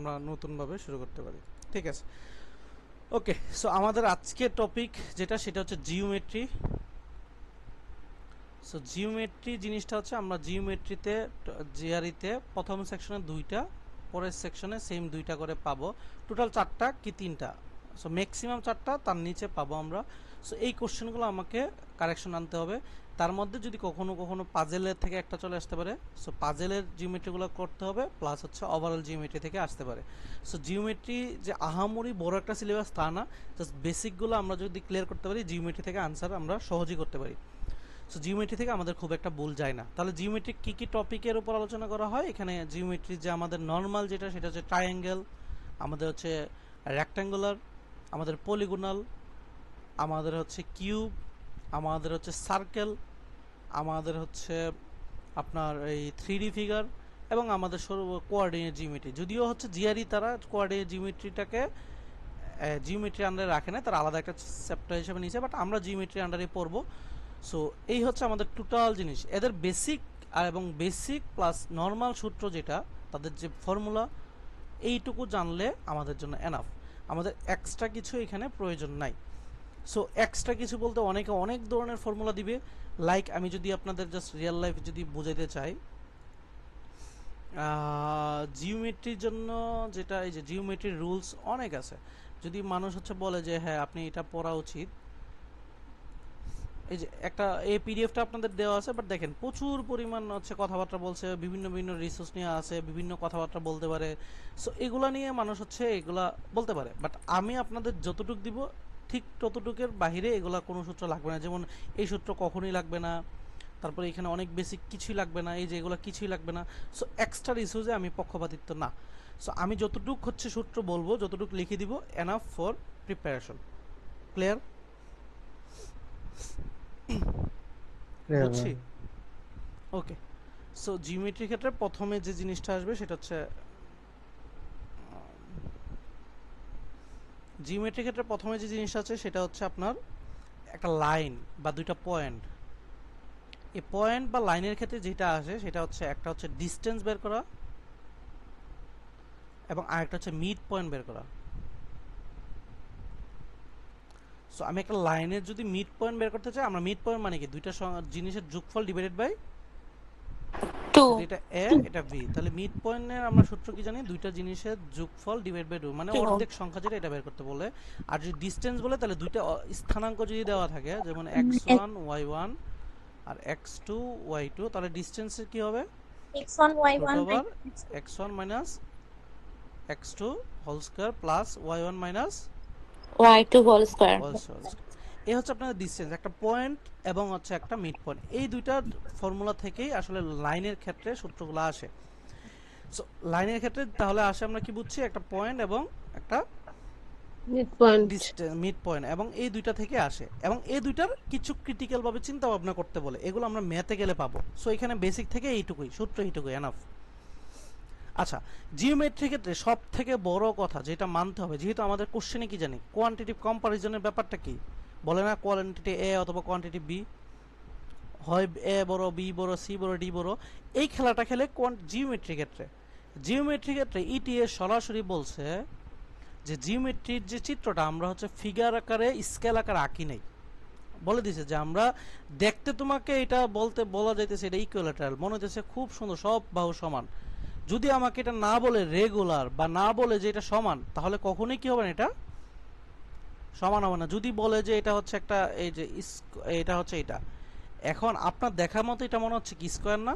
আমরা নতুনভাবে শুরু করতে পারি। ঠিক আছে, ওকে। সো আমাদের আজকের টপিক যেটা সেটা হচ্ছে জিওমেট্রি। সো জিওমেট্রি জিনিসটা হচ্ছে আমরা জিওমেট্রিতে জিআরইতে প্রথম সেকশনে দুইটা, পরের সেকশনে সেম দুইটা করে পাবো। টোটাল চারটা কি তিনটা, সো ম্যাক্সিমাম চারটা, তার নিচে পাবো আমরা। সো এই কোশ্চেনগুলো আমাকে কারেকশন আনতে হবে। তার মধ্যে যদি কখনো কখনো পাজেলের থেকে একটা চলে আসতে পারে, সো পাজেলের জিওমেট্রিগুলো করতে হবে, প্লাস হচ্ছে ওভারঅল জিওমেট্রি থেকে আসতে পারে। সো জিওমেট্রি যে আহামরি বড় একটা সিলেবাস তা না, জাস্ট বেসিকগুলো আমরা যদি ক্লিয়ার করতে পারি জিওমেট্রি থেকে আনসার আমরা সহজেই করতে পারি। সো জিওমেট্রি থেকে আমাদের খুব একটা ভুল যায় না। তাহলে জিওমেট্রি কী কী টপিকের উপর আলোচনা করা হয় এখানে? জিওমেট্রি যে আমাদের নর্মাল যেটা সেটা হচ্ছে ট্রায়াঙ্গেল, আমাদের হচ্ছে রেক্ট্যাঙ্গুলার, আমাদের পলিগোনাল, আমাদের হচ্ছে কিউব, আমাদের হচ্ছে সার্কেল, আমাদের হচ্ছে আপনার এই 3D ফিগার, এবং আমাদের কোঅর্ডিনেট জিওমেট্রি। যদিও হচ্ছে জিআরই তারা কোঅর্ডিনেট জিওমেট্রিটাকে জিওমেট্রি আন্ডারে রাখে না, তারা আলাদা একটা চ্যাপ্টার হিসেবে নিয়েছে, বাট আমরা জিওমেট্রি আন্ডারে পড়বো। সো এই হচ্ছে আমাদের টোটাল জিনিস। এদের বেসিক আর এবং বেসিক প্লাস নর্মাল সূত্র যেটা, তাদের যে ফর্মুলা, এইটুকু জানলে আমাদের জন্য এনাফ। আমাদের এক্সট্রা কিছু এখানে প্রয়োজন নাই। সো এক্সট্রা কিছু বলতে অনেকে অনেক ধরনের ফর্মুলা দিবে। লাইক আমি যদি আপনাদের জাস্ট রিয়েল লাইফ যদি বোঝাইতে চাই, জিওমেট্রির জন্য যেটা, এই যে জিওমেট্রির রুলস অনেক আছে। যদি মানুষ হচ্ছে বলে যে হ্যাঁ আপনি এটা পড়া উচিত, এই যে একটা এই পিডিএফটা আপনাদের দেওয়া আছে, বাট দেখেন প্রচুর পরিমাণ হচ্ছে কথাবার্তা বলছে, বিভিন্ন বিভিন্ন রিসোর্স নিয়ে আছে, বিভিন্ন কথাবার্তা বলতে পারে। সো এগুলা নিয়ে মানুষ হচ্ছে এগুলা বলতে পারে, বাট আমি আপনাদের যতটুক দিব ঠিক ততটুকের বাহিরে এগুলা কোনো সূত্র লাগবে না। যেমন এই সূত্র কখনোই লাগবে না, তারপরে এখানে অনেক বেসিক কিছুই লাগবে না, এই যে এগুলো কিছুই লাগবে না। সো এক্সট্রা রিসোর্সে আমি পক্ষপাতিত্ব না। সো আমি যতটুক হচ্ছে সূত্র বলবো, যতটুক লিখে দিব, এনাফ ফর প্রিপারেশন। ক্লিয়ার? বুঝছি, ওকে। সো জিওমেট্রির ক্ষেত্রে প্রথমে যে জিনিসটা আসবে সেটা হচ্ছে, জিওমেট্রির ক্ষেত্রে প্রথমে যে জিনিসটা আছে সেটা হচ্ছে আপনার একটা লাইন বা দুইটা পয়েন্ট। এই পয়েন্ট বা লাইনের ক্ষেত্রে যেটা আসে সেটা হচ্ছে একটা হচ্ছে ডিস্টেন্স বের করা, এবং আরেকটা হচ্ছে মিড পয়েন্ট বের করা। সো আমি একটা লাইনের যদি মিড পয়েন্ট বের করতে চাই, আমরা মিড পয়েন্ট মানে কি দুইটা জিনিসের যোগফল ডিভাইডেড বাই, টু। যদি এটা এ এটা বি, তাহলে মিড পয়েন্টের আমরা সূত্র কি জানি? দুইটা জিনিসের যোগফল ডিভাইড বাই 2, মানে অর্ধেক সংখ্যা যেটা এটা বের করতে বলে। আর যদি ডিসটেন্স বলে তাহলে দুইটা স্থানাঙ্ক যদি দেওয়া থাকে, যেমন x1 y1 আর x2 y2, তাহলে ডিসটেন্সের কি হবে? x1 root y1 over x1 minus x2 whole square plus y1 minus y2 whole square. এই হচ্ছে আপনার ডিসটেন্স, একটা পয়েন্ট এবং হচ্ছে একটা মিড পয়েন্ট। এই দুইটা ফর্মুলা থেকেই আসলে লাইনের ক্ষেত্রে সূত্রগুলো আসে। সো লাইনের ক্ষেত্রে তাহলে আসে আমরা কি বুঝছি? একটা পয়েন্ট এবং একটা mid point. Distance, mid point, এবং এই দুইটা থেকে আসে, এবং এই দুইটার কিছু ক্রিটিক্যাল ভাবে চিন্তা ভাবনা করতে বলে, এগুলো আমরা ম্যাথে গেলে পাবো। সো এখানে বেসিক থেকে এইটুকুই সূত্র, এইটুকুই এনাফ। আচ্ছা, জিওমেট্রির ক্ষেত্রে সব থেকে বড় কথা যেটা মানতে হবে, যেহেতু আমাদের কোশ্চেনে কি জানি কোয়ান্টিটিভ কম্পারিজনের ব্যাপারটা কি বলে না, কোয়ান্টিটি এ অথবা কোয়ান্টিটি বি, হয় এ বড়, বি বড়, সি বড়, ডি বড়। এই খেলাটা খেলে জিওমেট্রির ক্ষেত্রে, জিওমেট্রির ক্ষেত্রে ইটিএস সরাসরি বলছে যে জিওমেট্রির যে চিত্রটা আমরা হচ্ছে ফিগার আকারে, স্কেল আকারে আঁকি নাই। বলে দিছে যে আমরা দেখতে তোমাকে এটা বলতে বলা যাইতেছে এটা ইকুইল্যাটারাল মনে হইতেছে, খুব সুন্দর, সব বাহু সমান। যদি আমাকে এটা না বলে রেগুলার বা না বলে যে এটা সমান, তাহলে কখনোই কি হবে না, এটা সমান হবে না। যদি বলে যে এটা হচ্ছে একটা, এই যে এটা হচ্ছে এটা, এখন আপনার দেখার মতো এটা মনে হচ্ছে কি স্কোয়ার না?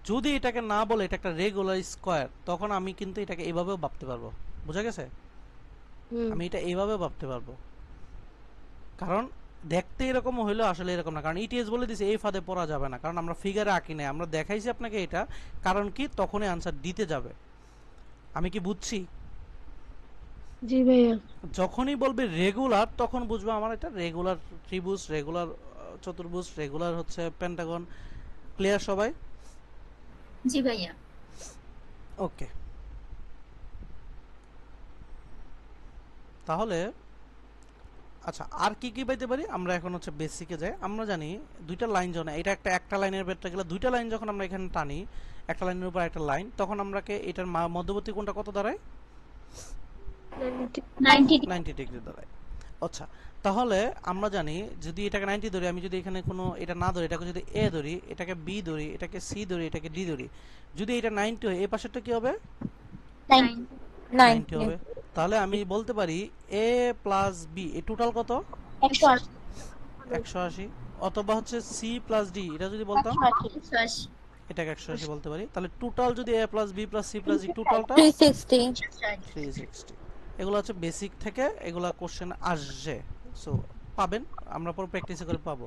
যদি এটাকে না বলে এটা একটা রেগুলার স্কোয়ার, তখন আমি কিন্তু এটাকে এইভাবেও ভাবতে পারবো। বোঝা গেছে? আমি এটা এইভাবেও ভাবতে পারবো, কারণ দেখতে এরকম হইলেও আসলে এরকম না। কারণ ইটিএস বলে দিছে এই ফাঁদে পড়া যাবে না, কারণ আমরা ফিগারে আঁকি নাই, আমরা দেখাইছি আপনাকে এটা, কারণ কি তখনই আনসার দিতে যাবে। আমি কি বুঝছি? জি ভাইয়া। যখনই বলবে রেগুলার তখন বুঝবো আমার এটা রেগুলার ত্রিভুজ, রেগুলার চতুর্ভুজ, রেগুলার হচ্ছে পেন্টাগন। ক্লিয়ার সবাই? জি ভাইয়া। ওকে, তাহলে আচ্ছা আর কি কি পাইতে পারি আমরা এখন হচ্ছে বেসিকে যাই। আমরা জানি দুইটা লাইন যখন এটা একটা লাইনের বেরতে গেলে দুইটা লাইন যখন আমরা এখানে টানি একটা লাইনের উপর একটা লাইন, তখন আমরাকে এটার মধ্যবর্তী কোণটা কত দাঁড়ায়? 90 90 ডিগ্রি দাঁড়ায়। আচ্ছা তাহলে আমরা জানি যদি এটাকে 90 ধরি, আমি যদি এখানে কোনো এটা না ধরি, এটাকে যদি এ ধরি, এটাকে বি ধরি, এটাকে সি ধরি, এটাকে ডি ধরি, যদি এটা 90 হয় এই পাশেরটা কি হবে? 90 হবে। তাহলে আমি বলতে পারি এ প্লাস বি এই টোটাল কত? 180। অথবা হচ্ছে সি প্লাস ডি এটা যদি বলতাম 180 এটাকে 180 বলতে পারি। তাহলে টোটাল যদি A plus B plus C plus D টোটালটা 360। এগুলো হচ্ছে বেসিক থেকে এগুলা কোশ্চেন আসছে, সো পাবেন, আমরা পরে প্র্যাকটিস করে পাবো।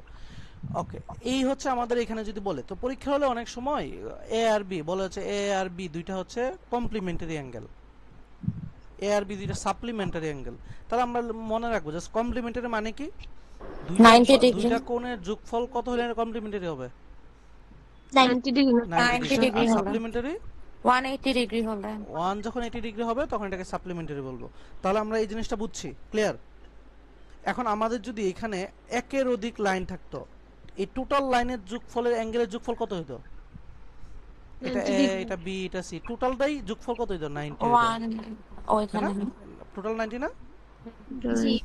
ওকে, এই হচ্ছে আমাদের এখানে যদি বলে, তো পরীক্ষা হলে অনেক সময় এ আর বি বলে হচ্ছে এ আর বি দুইটা হচ্ছে কমপ্লিমেন্টারি অ্যাঙ্গেল, এ আর বি দুইটা সাপ্লিমেন্টারি অ্যাঙ্গেল। তাহলে আমরা মনে রাখবো জাস্ট কমপ্লিমেন্টারি মানে কি, 90 ডিগ্রি। দুইটা কোণের যোগফল কত হলে কমপ্লিমেন্টারি হবে? 90 ডিগ্রি 90 ডিগ্রি। ডিগ্রি আর হবে। সাপ্লিমেন্টারি 180 ডিগ্রি হলে 1 যখন 80 ডিগ্রি হবে তখন এটাকে সাপ্লিমেন্টারি বলবো। তাহলে আমরা এই জিনিসটা বুঝছি, ক্লিয়ার? এখন আমাদের যদি এখানে একের অধিক লাইন থাকতো, এই টোটাল লাইনের যোগফলের অ্যাঙ্গেলের যোগফল কত হইতো? এটা এ, এটা বি, এটা সি, টোটালটাই যোগফল কত হইতো? 90 হইতো। 1 ওইখানে টোটাল 90 না? জি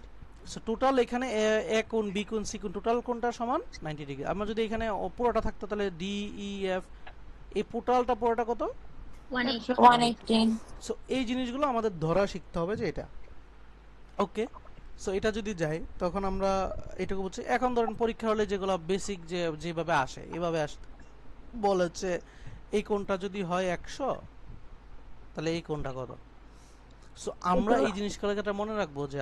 সো টোটাল এখানে এ কোণ বি কোণ সি কোণ টোটাল কোণটা সমান 90 ডিগ্রি। আমরা যদি এখানে পুরোটা থাকতো তাহলে ডি ই এফ এই টোটালটা পুরোটা কত? 180 সো এই জিনিসগুলো আমাদের ধরা শিখতে হবে যে এটা ওকে। সো এটা যদি যাই তখন আমরা এটুকু বুঝছি। এখন ধরেন পরীক্ষা হলে যেগুলো বেসিক যেভাবে আসে এভাবে বলেছে এই কোণটা যদি হয় 100 তাহলে এই কোণটা কত। সো আমরা এই জিনিসগুলোকে মনে রাখবো যে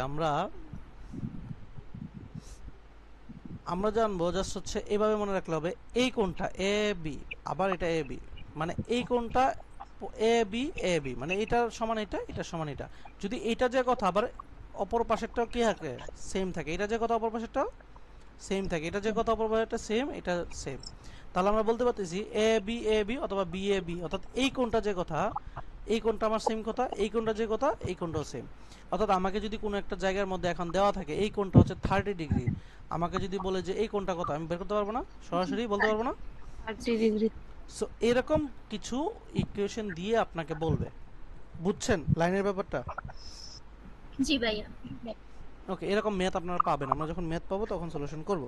আমরা জানবো জাস্ট হচ্ছে এভাবে মনে রাখলে হবে এই কোণটা এ বি, আবার এটা এ বি, মানে এই কোণটা এ বি মানে এটার সমান এটা, এটার সমান এটা। যদি এটা যে কথা আবার অপর পাশেরটাও কি থাকে? সেম থাকে। এটা যে কথা অপর পাশেরটাও সেম থাকে। এটা যে কথা অপর পাশেরটা সেম, এটা সেম। তাহলে আমরা বলতে পারতেছি এ বি অথবা বি এ বি, অর্থাৎ এই কোণটা যে কথা এই কোণটা আমার সেম কথা, এই কোণটা যে কথা এই কোণটাও সেম। অর্থাৎ আমাকে যদি কোনো একটা জায়গার মধ্যে এখন দেওয়া থাকে এই কোণটা হচ্ছে 30 ডিগ্রি, আমাকে যদি বলে যে এই কোণটা কত, আমি বের করতে পারবো না, সরাসরি বলতে পারবো না। 30 ডিগ্রি সো এরকম কিছু ইকুয়েশন দিয়ে আপনাকে বলবে। বুঝছেন লাইনের ব্যাপারটা? জি ভাইয়া ওকে, এরকম ম্যাথ আপনারা পাবেন, আমরা যখন ম্যাথ পাবো তখন সলিউশন করব।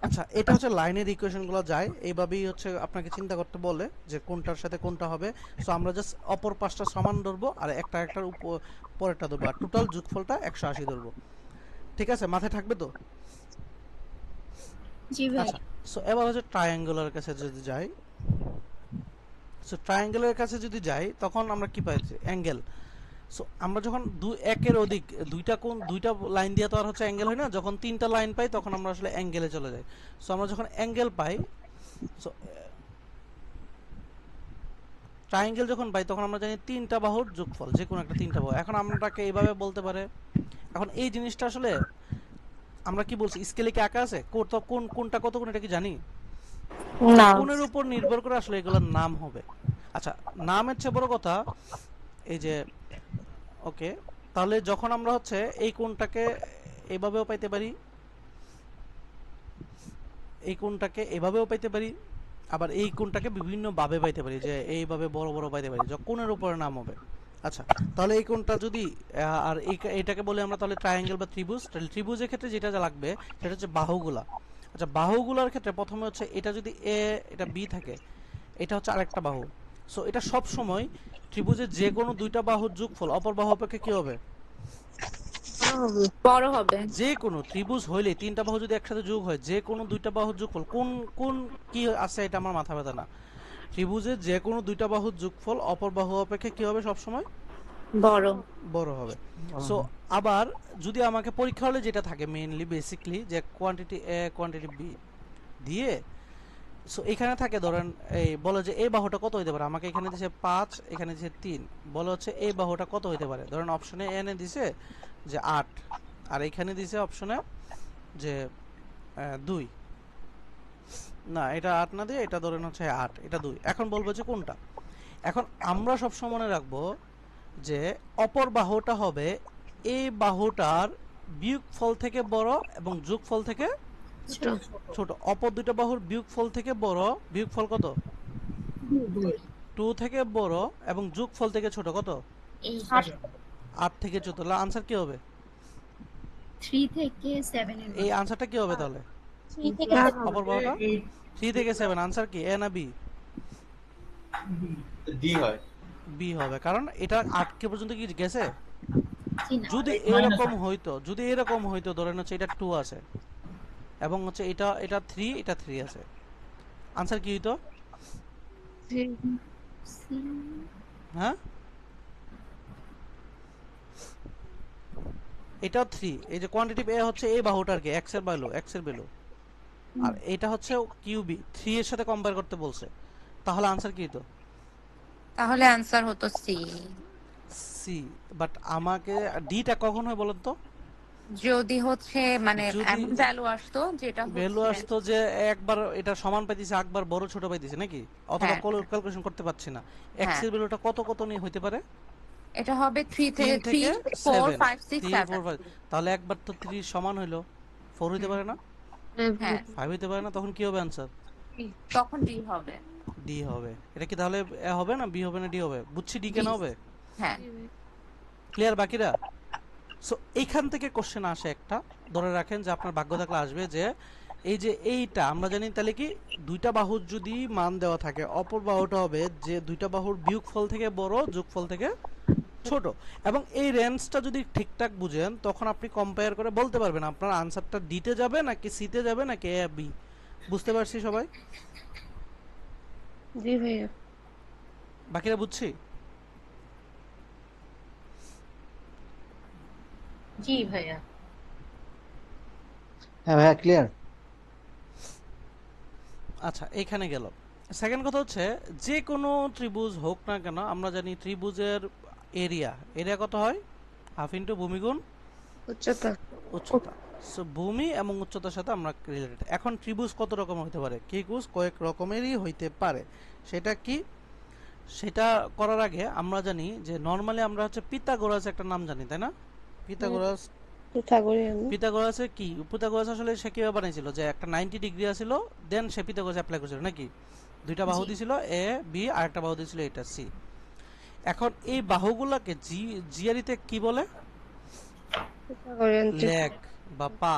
আচ্ছা, এটা হচ্ছে লাইনের ইকুয়েশনগুলো যায় এইভাবেই হচ্ছে আপনাকে চিন্তা করতে বলে যে কোনটার সাথে কোনটা হবে। সো আমরা জাস্ট অপর পাঁচটা সমান ধরবো আর একটার উপর পরেরটা ধরবো, আর টোটাল যোগফলটা 180 ধরবো। ঠিক আছে, মাথায় থাকবে তো? জি ভাই আচ্ছা, সো এবার হচ্ছে ট্রায়াঙ্গুলার কাছে যদি যাই, সো ট্রায়াঙ্গেলের কাছে যদি যাই তখন আমরা কি পাইছি? অ্যাঙ্গেল। সো আমরা যখন একের অধিক দুইটা লাইন দিয়ে তো আর হচ্ছে অ্যাঙ্গেল হয় না, যখন তিনটা লাইন পাই তখন আমরা আসলে অ্যাঙ্গেলে চলে যাই। সো আমরা যখন অ্যাঙ্গেল পাই, সো ট্রায়াঙ্গেল যখন পাই তখন আমরা জানি তিনটা বাহুর যোগফল, যে কোনো একটা তিনটা বাহু। এখন আমরাকে এইভাবে বলতে পারে, এখন এই জিনিসটা আসলে আমরা কি বলছি, স্কেলে কি আঁকা আছে কোনটা কত কোন এটা কি জানি? না কোণের উপর নির্ভর করে আসলে এগুলোর নাম হবে। আচ্ছা, নামের চেয়ে বড় কথা এই যে ওকে, তাহলে যখন আমরা হচ্ছে এই কোণটাকে এভাবেও পাইতে পারি, এই কোণটাকে এভাবেও পাইতে পারি, আবার এই কোণটাকে বিভিন্ন ভাবে পাইতে পারি, যে এইভাবে বড় বড় পাইতে পারি, যখন কোণের উপরে নাম হবে। আচ্ছা, তাহলে এই কোণটা যদি আর এটাকে বলে আমরা তাহলে ট্রায়াঙ্গেল বা ত্রিভুজ। তাহলে ত্রিভুজের ক্ষেত্রে যেটা লাগবে সেটা হচ্ছে বাহুগুলা। আচ্ছা, বাহুগুলার ক্ষেত্রে প্রথমে হচ্ছে এটা যদি এ এটা বি থাকে, এটা হচ্ছে আরেকটা বাহু। সো এটা সব সময় ত্রিভুজের যে কোনো দুইটা বাহুর যোগফল অপর বাহু অপেক্ষা কি হবে? বড় হবে যে কোনো ত্রিভুজ হইলে তিনটা বাহু যদি একসাথে যোগ হয়, যে কোনো দুইটা বাহুর যোগফল কোন কোন কি আছে এটা আমার মাথা ব্যথা না, ত্রিভুজের যে কোনো দুইটা বাহুর যোগফল অপর বাহু অপেক্ষা কি হবে? সব সময় বড় বড় হবে। সো আবার যদি আমাকে পরীক্ষা হলে যেটা থাকে মেইনলি বেসিকলি যে কোয়ান্টিটি এ কোয়ান্টিটি বি দিয়ে, সো এখানে থাকে ধরেন এই বলে যে এই বাহুটা কত হইতে পারে, আমাকে এখানে দিছে 5, এখানে দিছে 3, বলে হচ্ছে এই বাহুটা কত হইতে পারে। ধরেন অপশনে এনে দিছে যে 8, আর এখানে দিছে অপশনে যে 2, না এটা 8 না দিয়ে এটা ধরেন হচ্ছে 8, এটা 2। এখন বলবো যে কোনটা। এখন আমরা সব সময় মনে রাখবো যে অপর বাহুটা হবে এই বাহুটার বিয়োগফল থেকে বড় এবং যোগফল থেকে ছোট ছোট। অপর দুইটা বাহুর বিয়োগফল থেকে বড়, বিয়োগফল কত? 2 থেকে বড় এবং যোগফল থেকে ছোট কত? 8 থেকে 14। তাহলে আনসার কি হবে? 3 থেকে 7 এর এই আনসারটা কি হবে তাহলে? 3 থেকে অপর বাহুটা 3 থেকে 7। আনসার কি, এ না বি? ডি হয়। বি হবে, কারণ এটা 8 কে পর্যন্ত কি গেছে? জি না। যদি এরকম হইতো ধরেন হচ্ছে এটা 2 আছে এবং হচ্ছে এটা 3, এটা 3 আছে, আনসার কি হইতো? হ্যাঁ, এটাও 3। এই যে কোয়ান্টিটিভ এ হচ্ছে এই বাহুটার কি এক্স এর ভ্যালু, আর এটা হচ্ছে কিউবি 3 এর সাথে কম্পেয়ার করতে বলছে, তাহলে আনসার কি হতো? তাহলে আনসার হতো সি। সি। বাট আমাকে ডিটা কখন হয় বলেন তো? যদি হচ্ছে মানে যদি এমন ভ্যালু আসতো যেটা ভ্যালু হচ্ছে আসতো যে একবার এটা সমান পাইতেছে, একবার বড় ছোট পাইতেছে নাকি, অথবা হ্যাঁ। ক্যালকুলেশন করতে পারছি না, এক্স হ্যাঁ। এর ভ্যালুটা কত কত নিয়ে হইতে পারে? এটা হবে 3 3 থেকে 4 7, 5 6 3 4 5। 7। তাহলে একবার তো 3 সমান হইলো, 4 হইতে পারে না, হ্যাঁ 5 হইতে পারে না, তখন কি হবে আনসার? তখন ডি হবে। ডি হবে। এটা কি তাহলে এ হবে না, বি হবে না, ডি হবে? বুঝছি ডি কেন D হবে। হ্যাঁ ক্লিয়ার বাকিরা? সো এইখান থেকে কোশ্চেন আসে একটা, ধরে রাখেন যে আপনার ভাগ্য থাকলে আসবে যে এই যে এইটা আমরা জানি তাহলে কি দুইটা বাহুর যদি মান দেওয়া থাকে, অপর বাহুটা হবে যে দুইটা বাহুর বিয়োগফল থেকে বড়, যোগফল থেকে ছোট, এবং এই রেঞ্জটা যদি ঠিকঠাক বুঝেন তখন আপনি কম্পেয়ার করে বলতে পারবেন আপনার আনসারটা ডিতে যাবে নাকি সিতে যাবে নাকি এ বি। বুঝতে পারছি সবাই? জি ভাইয়া। বাকিরা বুঝছি? জি ভাইয়া। হ্যাঁ ভাইয়া ক্লিয়ার। আচ্ছা, এখানে গেল। সেকেন্ড কথা হচ্ছে যে কোনো ত্রিভুজ হোক না কেন আমরা জানি ত্রিভুজের এরিয়া কত হয়? হাফ ইন্টু ভূমি গুণ উচ্চতা। উচ্চতা। সো ভূমি এবং উচ্চতার সাথে আমরা রিলেটেড। এখন ত্রিভুজ কত রকম হতে পারে? ত্রিভুজ কয়েক রকমেরই হইতে পারে। সেটা কি? সেটা করার আগে আমরা জানি যে নর্মালি আমরা হচ্ছে পিথাগোরাস একটা নাম জানি, তাই না? পিথাগোরাস পিথাগোরাসের কি, পিথাগোরাস আসলে সে কিভাবে বানাইছিল যে একটা 90 ডিগ্রি আছিল, দেন সে পিথাগোরাস অ্যাপ্লাই করেছিল নাকি, দুইটা বাহু দিছিল এ বি আর একটা বাহু দিছিল এটা সি। এখন এই বাহুগুলোকে জিআরিতে কি বলে? লেগ বা পা।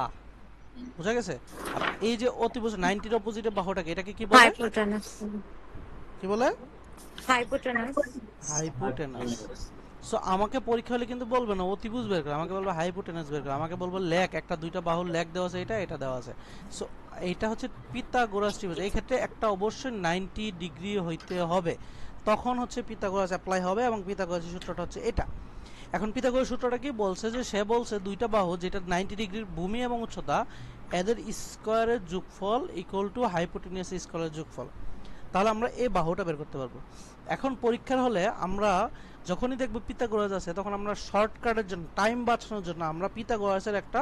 বুঝা গেছে? আর এই যে অতিভুজ 90 এর অপোজিটে বাহুটাকে এটাকে কি বলে? হাইপোটেনাস। কি বলে? হাইপোটেনাস। হাইপোটেনাস। সো আমাকে পরীক্ষা হলে কিন্তু বলবে না অতিভুজ বের করে, আমাকে বলবে হাইপোটেনাস বের করে, আমাকে বলবে লেগ, একটা দুইটা বাহুর লেগ দেওয়া আছে, এটা দেওয়া আছে। সো এইটা হচ্ছে পিথাগোরাস ত্রিভুজ। এই ক্ষেত্রে একটা অবশ্যই 90 ডিগ্রি হইতে হবে, তখন হচ্ছে পিথাগোরাস অ্যাপ্লাই হবে, এবং পিথাগোরাসের সূত্রটা হচ্ছে এটা। এখন পিথাগোরাস সূত্রটা কি বলছে যে সে বলছে দুইটা বাহু যেটা 90 ডিগ্রির ভূমি এবং উচ্চতা এদের স্কয়ারের যোগফল ইকুয়াল টু হাইপোটেনাস স্কয়ারের যোগফল। তাহলে আমরা এই বাহুটা বের করতে পারবো। এখন পরীক্ষার হলে আমরা যখনই দেখব পিথাগোরাস আছে তখন আমরা শর্টকাটের জন্য, টাইম বাঁচানোর জন্য আমরা পিথাগোরাসের একটা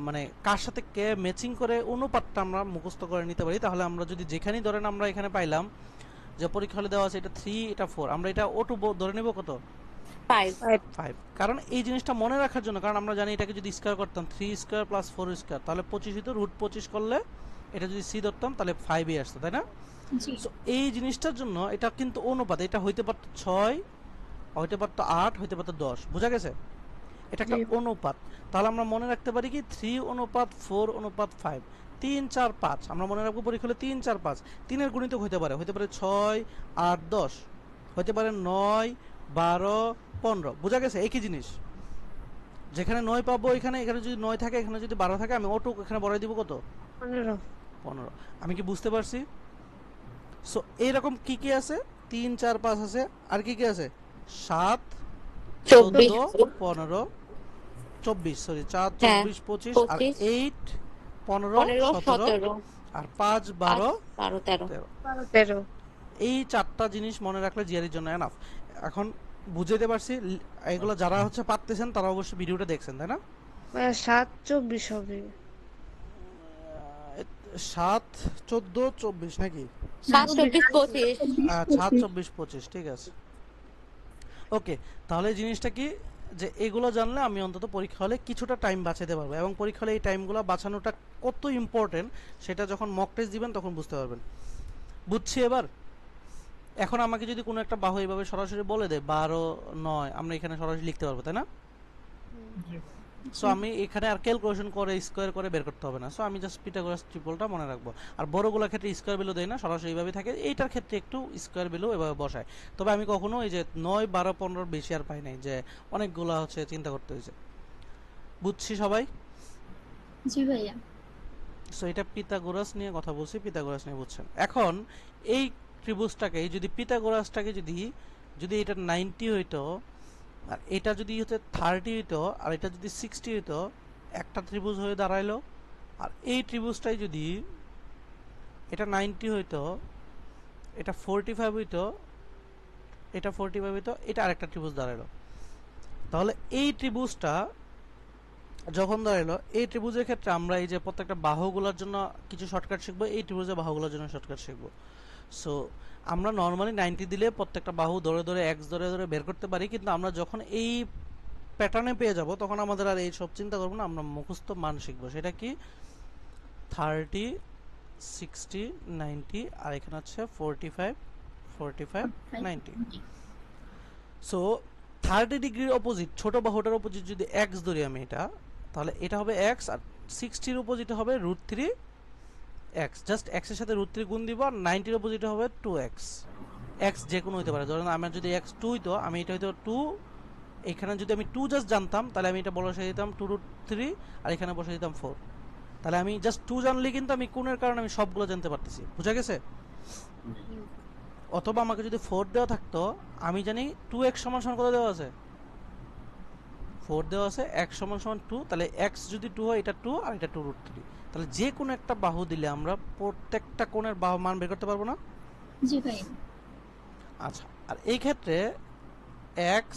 মানে কার সাথে কে ম্যাচিং করে অনুপাতটা আমরা মুখস্থ করে নিতে পারি। তাহলে আমরা যদি যেখানেই ধরেন আমরা এখানে পাইলাম যে পরীক্ষা হলে দেওয়া আছে এটা 3 এটা 4, আমরা এটা O2 ধরে নেব কত? 5। কারণ এই জিনিসটা মনে রাখার জন্য, কারণ আমরা জানি এটাকে যদি স্কয়ার করতাম 3 স্কয়ার প্লাস 4 স্কয়ার তাহলে 25 হতো, √25 করলে এটা যদি সি ধরতাম তাহলে 5 আসতো, তাই না? সো এই জিনিসটার জন্য এটা কিন্তু অনুপাত, এটা হইতে পারতো 6, হইতে পারতো 8, হইতে পারতো 10। বুঝা গেছে? এটা একটা অনুপাত। তাহলে আমরা মনে রাখতে পারি কি 3:4:5, 3 4 5 আমরা মনে রাখবো পরীক্ষা হলে 3 4 5। 3 এর গুণিতক হইতে পারে 6 8 10, হইতে পারে 9 12 15। বুঝা গেছে? একই জিনিস, যেখানে 9 পাবো এখানে যদি 9 থাকে, এখানে যদি 12 থাকে, আমি অটো এখানে বড়াই দিব কত? 15। আমি কি বুঝতে পারছি? সো এইরকম কি কি আছে? 3 4 5 আছে, আর কি কি আছে? 7 14 15 24, সরি 4 24 25, আর 8 15 17, আর 5 12 13। এই চারটা জিনিস মনে রাখলে জিআরির জন্য এনাফ। এখন বুঝাইতে পারছি? এগুলো যারা হচ্ছে পারতেছেন তারা অবশ্যই ভিডিওটা দেখছেন, তাই না? 7 24 হবে। 7 14 24 নাকি? 7 24 25। 7 24 25, ঠিক আছে। ওকে, তাহলে জিনিসটা কি যে এগুলো জানলে আমি অন্তত পরীক্ষা হলে কিছুটা টাইম বাঁচাতে পারবো, এবং পরীক্ষা হলে এই টাইমগুলো বাঁচানোটা কত ইম্পর্টেন্ট সেটা যখন মক টেস্ট দিবেন তখন বুঝতে পারবেন। বুঝছি এবার? এখন আমাকে যদি কোনো একটা বাহু এইভাবে সরাসরি বলে দেয় 12 9, আমরা এখানে সরাসরি লিখতে পারবো, তাই না? সো আমি এখানে আর ক্যালকুলেশন করে স্কোয়ার করে বের করতে হবে না। সো আমি জাস্ট পিথাগোরাস ট্রিপলটা মনে রাখবো। আর বড়গুলোর ক্ষেত্রে স্কোয়ার ভ্যালু দেয় না, সরাসরি এইভাবে থাকে। এইটার ক্ষেত্রে একটু স্কোয়ার ভ্যালু এভাবে বসায়। তবে আমি কখনো এই যে 9 12 15 বেশি আর পাই নাই, যে অনেকগুলো হচ্ছে চিন্তা করতে হয়েছে। বুঝছি সবাই? জি ভাইয়া। সো এটা পিথাগোরাস নিয়ে কথা বলছি, পিথাগোরাস নিয়ে বুঝছেন। এখন এই ত্রিভুজটাকে যদি পিথাগোরাসটাকে যদি যদি এটা 90 হইতো, আর এটা যদি হচ্ছে 30 হইতো, আর এটা যদি 60 হইতো, একটা ত্রিভুজ হয়ে দাঁড়াইলো। আর এই ত্রিভুজটাই যদি এটা 90 হইতো, এটা 45 হইতো, এটা 45 হইতো, এটা আরেকটা ত্রিভুজ দাঁড়াইলো। তাহলে এই ত্রিভুজটা যখন দাঁড়াইলো, এই ত্রিভুজের ক্ষেত্রে আমরা এই যে প্রত্যেকটা বাহুগুলোর জন্য কিছু শর্টকাট শিখবো, এই ত্রিভুজের বাহুগুলোর জন্য শর্টকাট শিখবো। সো আমরা নর্মালি 90 দিলে প্রত্যেকটা বাহু ধরে ধরে এক্স ধরে ধরে বের করতে পারি, কিন্তু আমরা যখন এই প্যাটার্নে পেয়ে যাব তখন আমাদের আর এই সব চিন্তা করবো না, আমরা মুখস্থ মান শিখবো। সেটা কি 30 60 90, আর এখানে হচ্ছে 45 45 90। সো 30 ডিগ্রির অপোজিট, ছোট বাহুটার অপোজিট যদি এক্স ধরি আমি, এটা তাহলে এটা হবে এক্স, আর 60-র অপোজিট হবে √3 এক্স। জাস্ট এক্স এর সাথে √3 গুণ দিব, আর 90-র অপোজিট হবে 2x। এক্স যে কোনো হতে পারে, ধরেন আমার যদি এক্স 2 হইতো, আমি এটা হইতো 2, এখানে যদি আমি 2 জাস্ট জানতাম তাহলে আমি এটা বসাই দিতাম 2√3, আর এখানে বসাই দিতাম 4। তাহলে আমি জাস্ট 2 জানলে কিন্তু আমি কোণের কারণে আমি সবগুলো জানতে পারতেছি। বুঝা গেছে? অথবা আমাকে যদি 4 দেওয়া থাকতো, আমি জানি 2x সমান সমান কত দেওয়া আছে, 4 দেওয়া আছে, x সমান সমান 2, তাহলে x যদি 2 হয়, এটা 2 আর এটা 2√3। তাহলে যে কোনো একটা বাহু দিলে আমরা প্রত্যেকটা কোণের বাহু মান বের করতে পারবো না? জি ভাই। আচ্ছা, আর এই ক্ষেত্রে x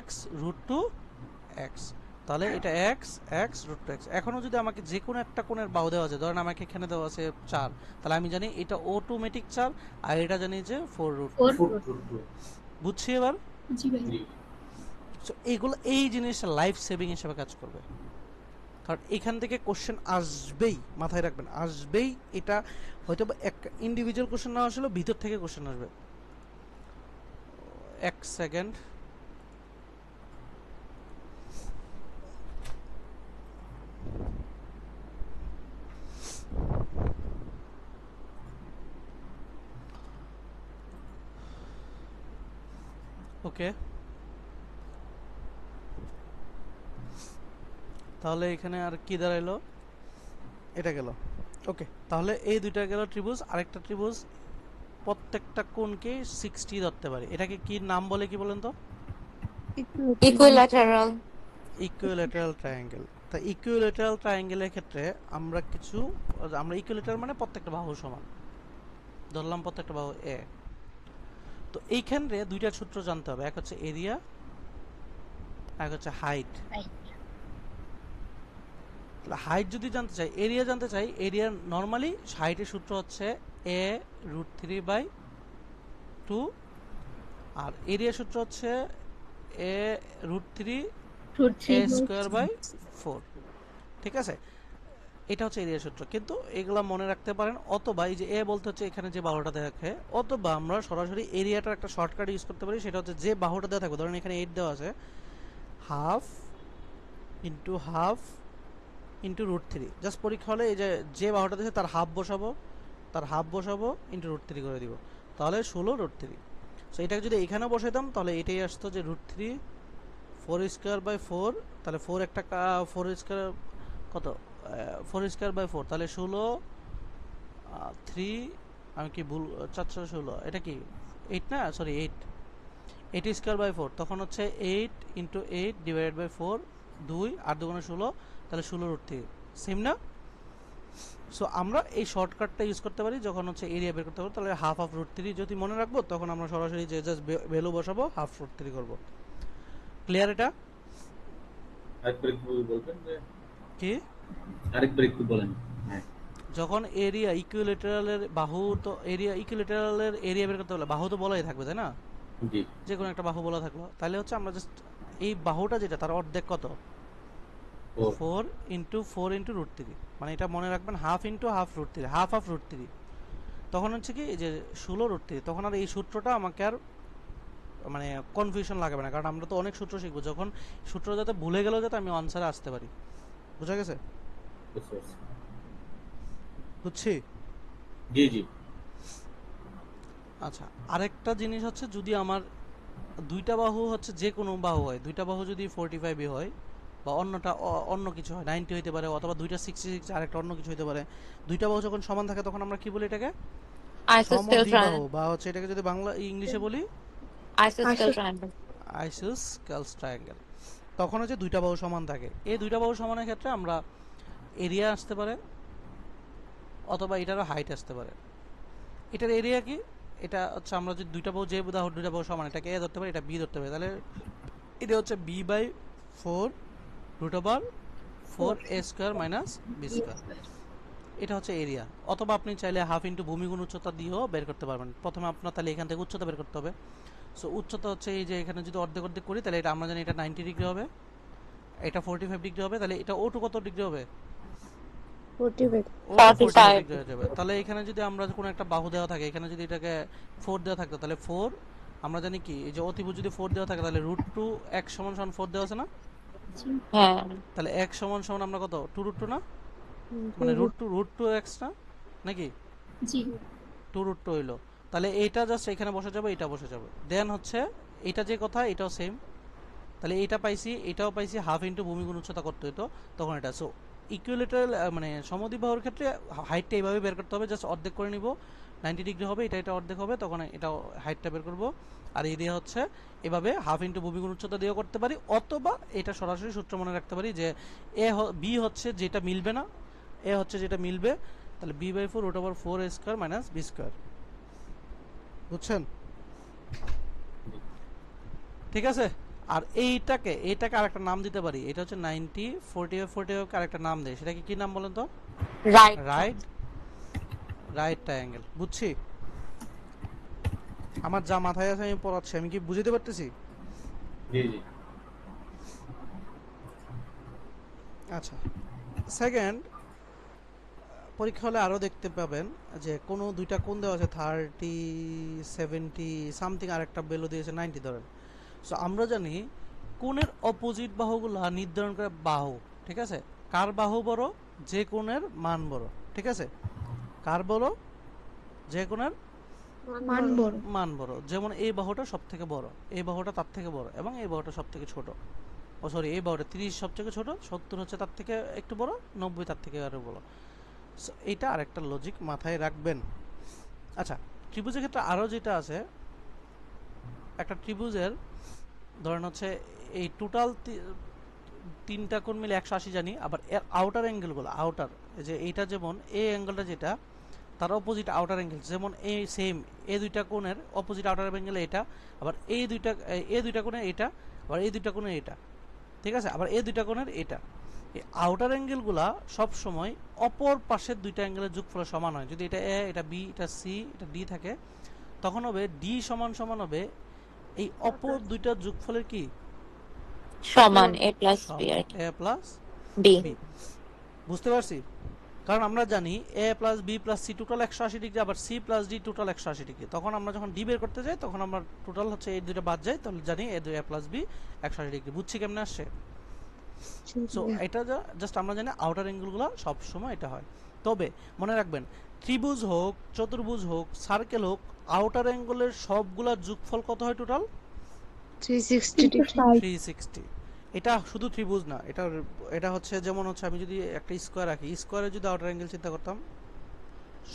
x √2 x, তাহলে এটা x x √2 x। এখনো যদি আমাকে যে কোনো একটা কোণের বাহু দেওয়া আছে, ধরেন আমাকে এখানে দেওয়া আছে 4, তাহলে আমি জানি এটা অটোমেটিক 4, আর এটা জানি যে 4√2। বুঝছি এবার? জি ভাই। সো এইগুলো, এই জিনিসটা লাইফ সেভিং হিসেবে কাজ করবে, কারণ এখান থেকে কোশ্চেন আসবেই, মাথায় রাখবেন, আসবেই। এটা হয়তো এক ইন্ডিভিজুয়াল কোশ্চেন না আসলে ভিতর থেকে কোশ্চেন আসবে। এক সেকেন্ড। ওকে, তাহলে এখানে আর কি দাঁড়াইলো, এটা গেল। ওকে, তাহলে এই দুইটা গেল ত্রিভুজ। আরেকটা ত্রিভুজ প্রত্যেকটা কোণকে 60 ধরতে পারি, এটাকে কি নাম বলে, কি বলেন তো? ইকুইল্যাটারাল। Equilateral triangle. তা ইকুইল্যাটারাল ট্রায়াঙ্গেলের ক্ষেত্রে আমরা ইকুইল্যাটারাল মানে প্রত্যেকটা বাহু সমান ধরলাম, প্রত্যেকটা বাহু এ। তো এইখানে দুইটা সূত্র জানতে হবে, এক হচ্ছে এরিয়া, এক হচ্ছে হাইট। হাইট যদি জানতে চাই, এরিয়া জানতে চাই, এরিয়া নরমালি হাইটের সূত্র হচ্ছে a √3/2, আর এরিয়া সূত্র হচ্ছে a √3a²/4। ঠিক আছে, এটা হচ্ছে এরিয়া সূত্র। কিন্তু এগুলা মনে রাখতে পারেন, অথবা এই যে এ বলতে হচ্ছে এখানে যে বাহুটা দেখে, অথবা আমরা সরাসরি এরিয়াটার একটা শর্টকাট ইউজ করতে পারি, সেটা হচ্ছে যে বাহুটা দেওয়া থাকবে, ধরেন এখানে 8 দেওয়া আছে, half into half into √3। Just পরীক্ষা হলে এই যে বাহুটা দিয়েছে তার হাফ বসাবো ইন্টু √3 করে দিব, তাহলে 16√3। সো এটাকে যদি এখানেও বসাইতাম তাহলে এটাই আসতো যে √3 4²/4, তাহলে 4 একটা 4² কত, 4²/4, তাহলে 16 3, আমি কি ভুল, 416, এটা কি 8 না, সরি 8²/4, তখন হচ্ছে 8 × 8 / 4, 2 আর 2 × 16, তাহলে 16√3। সেম না? সো আমরা এই শর্টকাটটা ইউজ করতে পারি যখন হচ্ছে এরিয়া বের করতে পারবো, তাহলে হাফ অফ √3 যদি মনে রাখবো, তখন আমরা সরাসরি যে জাস্ট ভ্যালু বসাবো, হাফ √3 করব। ক্লিয়ার? এটা আরেকবার একটু বলবেন যে কি, আরেকবার একটু বলেন। হ্যাঁ, যখন এরিয়া ইকুইল্যাটারালের বাহু, তো এরিয়া ইকুইল্যাটারালের এরিয়া বের করতে হলে বাহু তো বলাই থাকবে, তাই না? জি যে কোনো একটা বাহু বলা থাকলো, তাহলে হচ্ছে আমরা জাস্ট এই বাহুটা যেটা তার অর্ধেক কত, 4 4 ইন্টু 4 ইন্টু রুট 3, মানে এটা মনে রাখবেন half into half root 3, half half root 3, তখন হচ্ছে কি এই যে 16 রুট 3, তখন আর এই সূত্রটা আমাকে আর মানে কনফিউশন লাগবে না, কারণ আমরা তো অনেক সূত্র শিখবো, যখন সূত্র যাতে ভুলে গেলেও যাতে আমি আনসারে আসতে পারি। বুঝা গেছে? বুঝতে পারছি। বুঝছি। জি জি আচ্ছা, আরেকটা জিনিস হচ্ছে যদি আমার দুইটা বাহু হচ্ছে যে কোনো বাহু হয়, দুইটা বাহু যদি 45 হয় বা অন্যটা অন্য কিছু হয় 90 হইতে পারে, অথবা দুইটা 66 আরেকটা অন্য কিছু হইতে পারে, দুইটা বাহু যখন সমান থাকে তখন আমরা কি বলি এটাকে? আইসোস্কেল সমদ্বিবাহু, বা হচ্ছে এটাকে যদি বাংলা ইংলিশে বলি আইসোস্কেল ট্রায়াঙ্গেল। আইসোস্কেলস ট্রায়াঙ্গেল। তখন হচ্ছে দুইটা বাহু সমান থাকে। এই দুইটা বাহু সমানের ক্ষেত্রে আমরা এরিয়া আসতে পারে অথবা এটারও হাইট আসতে পারে। এটার এরিয়া কি, এটা হচ্ছে আমরা যদি দুইটা বাহু যে দুইটা বাহু সমান, এটাকে এ ধরতে পারি, এটা বি ধরতে পারি, তাহলে এটা হচ্ছে B by 4 root over 4a square minus B square. এটা হচ্ছে এরিয়া। অথবা আপনি চাইলে হাফ ইন্টু ভূমিগুণ উচ্চতা দিয়েও বের করতে পারবেন। প্রথমে আপনার তাহলে এখান থেকে উচ্চতা বের করতে হবে। সো উচ্চতা হচ্ছে এই যে এখানে যদি অর্ধেক অর্ধেক করি তাহলে এটা আমরা জানি এটা 90 ডিগ্রি হবে, এটা 45 ডিগ্রি হবে, তাহলে এটা O2 কত ডিগ্রি হবে? 45 O2 45 45 ডিগ্রি হয়ে যাবে। তাহলে এখানে যদি আমরা কোনো একটা বাহু দেওয়া থাকে, এখানে যদি এটাকে 4 দেওয়া থাকতো, তাহলে 4 আমরা জানি কি এই যে অতিভুজ যদি 4 দেওয়া থাকে তাহলে √2 x সমান সমান 4 দেওয়া আছে না, জি হ্যাঁ তাহলে x সমান সমান আমরা কত 2√2 না, মানে √2 x না নাকি জি 2√2 হইলো। তাহলে এইটা জাস্ট এখানে বসে যাবে, এটা বসে যাবে, দেন হচ্ছে এটা যে কথা এটাও সেম, তাহলে এইটা পাইছি এটাও পাইছি, হাফ ইন্টু ভূমিগুণ উচ্চতা করতে হতো তখন এটা। সো ইকুইলেটারাল মানে সমদ্বিবাহুর ক্ষেত্রে হাইটটা এইভাবে বের করতে হবে, জাস্ট অর্ধেক করে নিব, 90 ডিগ্রি হবে, এটা অর্ধেক হবে, তখন এটা হাইটটা বের করব। আর এরিয়া হচ্ছে এভাবে হাফ ইন্টু ভূমিগুণ উচ্চতা দিয়েও করতে পারি, অথবা এটা সরাসরি সূত্র মনে রাখতে পারি যে বি হচ্ছে যেটা মিলবে না, এ হচ্ছে যেটা মিলবে, তাহলে B by 4 root over 4a square minus B square. বুঝছেন? ঠিক আছে। আর এইটাকে আরেকটা নাম দিতে পারি, এটা হচ্ছে 90 45 কে আরেকটা নাম দেয়, সেটাকে কি নাম বলেন তো? Right right triangle. বুঝছি? আমার যা মাথায় আছে আমি পড়াচ্ছি, আমি কি বুঝতে পারতেছি? জি জি আচ্ছা, সেকেন্ড পরীক্ষা হলে আরও দেখতে পাবেন যে কোনো দুইটা কোণ দেওয়া আছে 30 70 সামথিং, আরেকটা ভ্যালু দিয়েছে 90 ধরেন। সো আমরা জানি কোণের অপোজিট বাহুগুলা নির্ধারণ করে বাহু, ঠিক আছে? কার বাহু বড়? যে কোণের মান বড়, ঠিক আছে? কার বড়? যে কোণের মান বড়। মান বড়। যেমন এই বাহুটা সব থেকে বড়, এই বাহুটা তার থেকে বড়, এবং এই বাহুটা সব থেকে ছোট। ও সরি, এই বাহুটা 30 সব থেকে ছোট, 70 হচ্ছে তার থেকে একটু বড়, 90 তার থেকে আরো বড়। সো এইটা আরেকটা লজিক মাথায় রাখবেন। আচ্ছা, ত্রিভুজের ক্ষেত্রে আরও যেটা আছে, একটা ত্রিভুজের ধরেন হচ্ছে এই টোটাল তিনটা কোণ মিলে 180 জানি, আবার এর আউটার অ্যাঙ্গেলগুলো আউটার, যে এইটা যেমন এই অ্যাঙ্গেলটা যেটা তার অপোজিট আউটার অ্যাঙ্গেল, যেমন এই সেম এই দুইটা কোণের অপোজিট আউটার অ্যাঙ্গেল এটা, আবার এই দুইটা কোণের এটা, আবার এই দুইটা কোণের এটা, ঠিক আছে? আবার এই দুইটা কোণের এটা। এই আউটার অ্যাঙ্গেলগুলা সব সময় অপর পাশের দুইটা অ্যাঙ্গেলের যোগফলের সমান হয়। যদি এটা এ, এটা বি, এটা সি, এটা ডি থাকে, তখন হবে ডি সমান সমান হবে এই অপর দুইটা যোগফলের কি সমান a প্লাস b আর কি এ প্লাস b। বি। বুঝতে পারছি? কারণ আমরা জানি A plus B plus C total 180 degree, আবার C plus D total 180 degree. তখন আমরা যখন ডি বের করতে যাই তখন আমরা টোটাল হচ্ছে এই দুটো বাদ যায়, তাহলে জানি এ প্লাস বি 180 ডিগ্রি। বুঝছি কেমনে আসছে? সো এটা জাস্ট আমরা জানি আউটার অ্যাঙ্গেলগুলো সব সময় এটা হয়। তবে মনে রাখবেন, ত্রিভুজ হোক, চতুর্ভুজ হোক, সার্কেল হোক, আউটার অ্যাঙ্গেলের সবগুলা যোগফল কত হয় টোটাল? 360 ডিগ্রি। 360। এটা শুধু ত্রিভুজ না, এটা হচ্ছে যেমন হচ্ছে আমি যদি একটা স্কোয়ার রাখি, স্কোয়ারে যদি আউটার অ্যাঙ্গেল চিন্তা করতাম,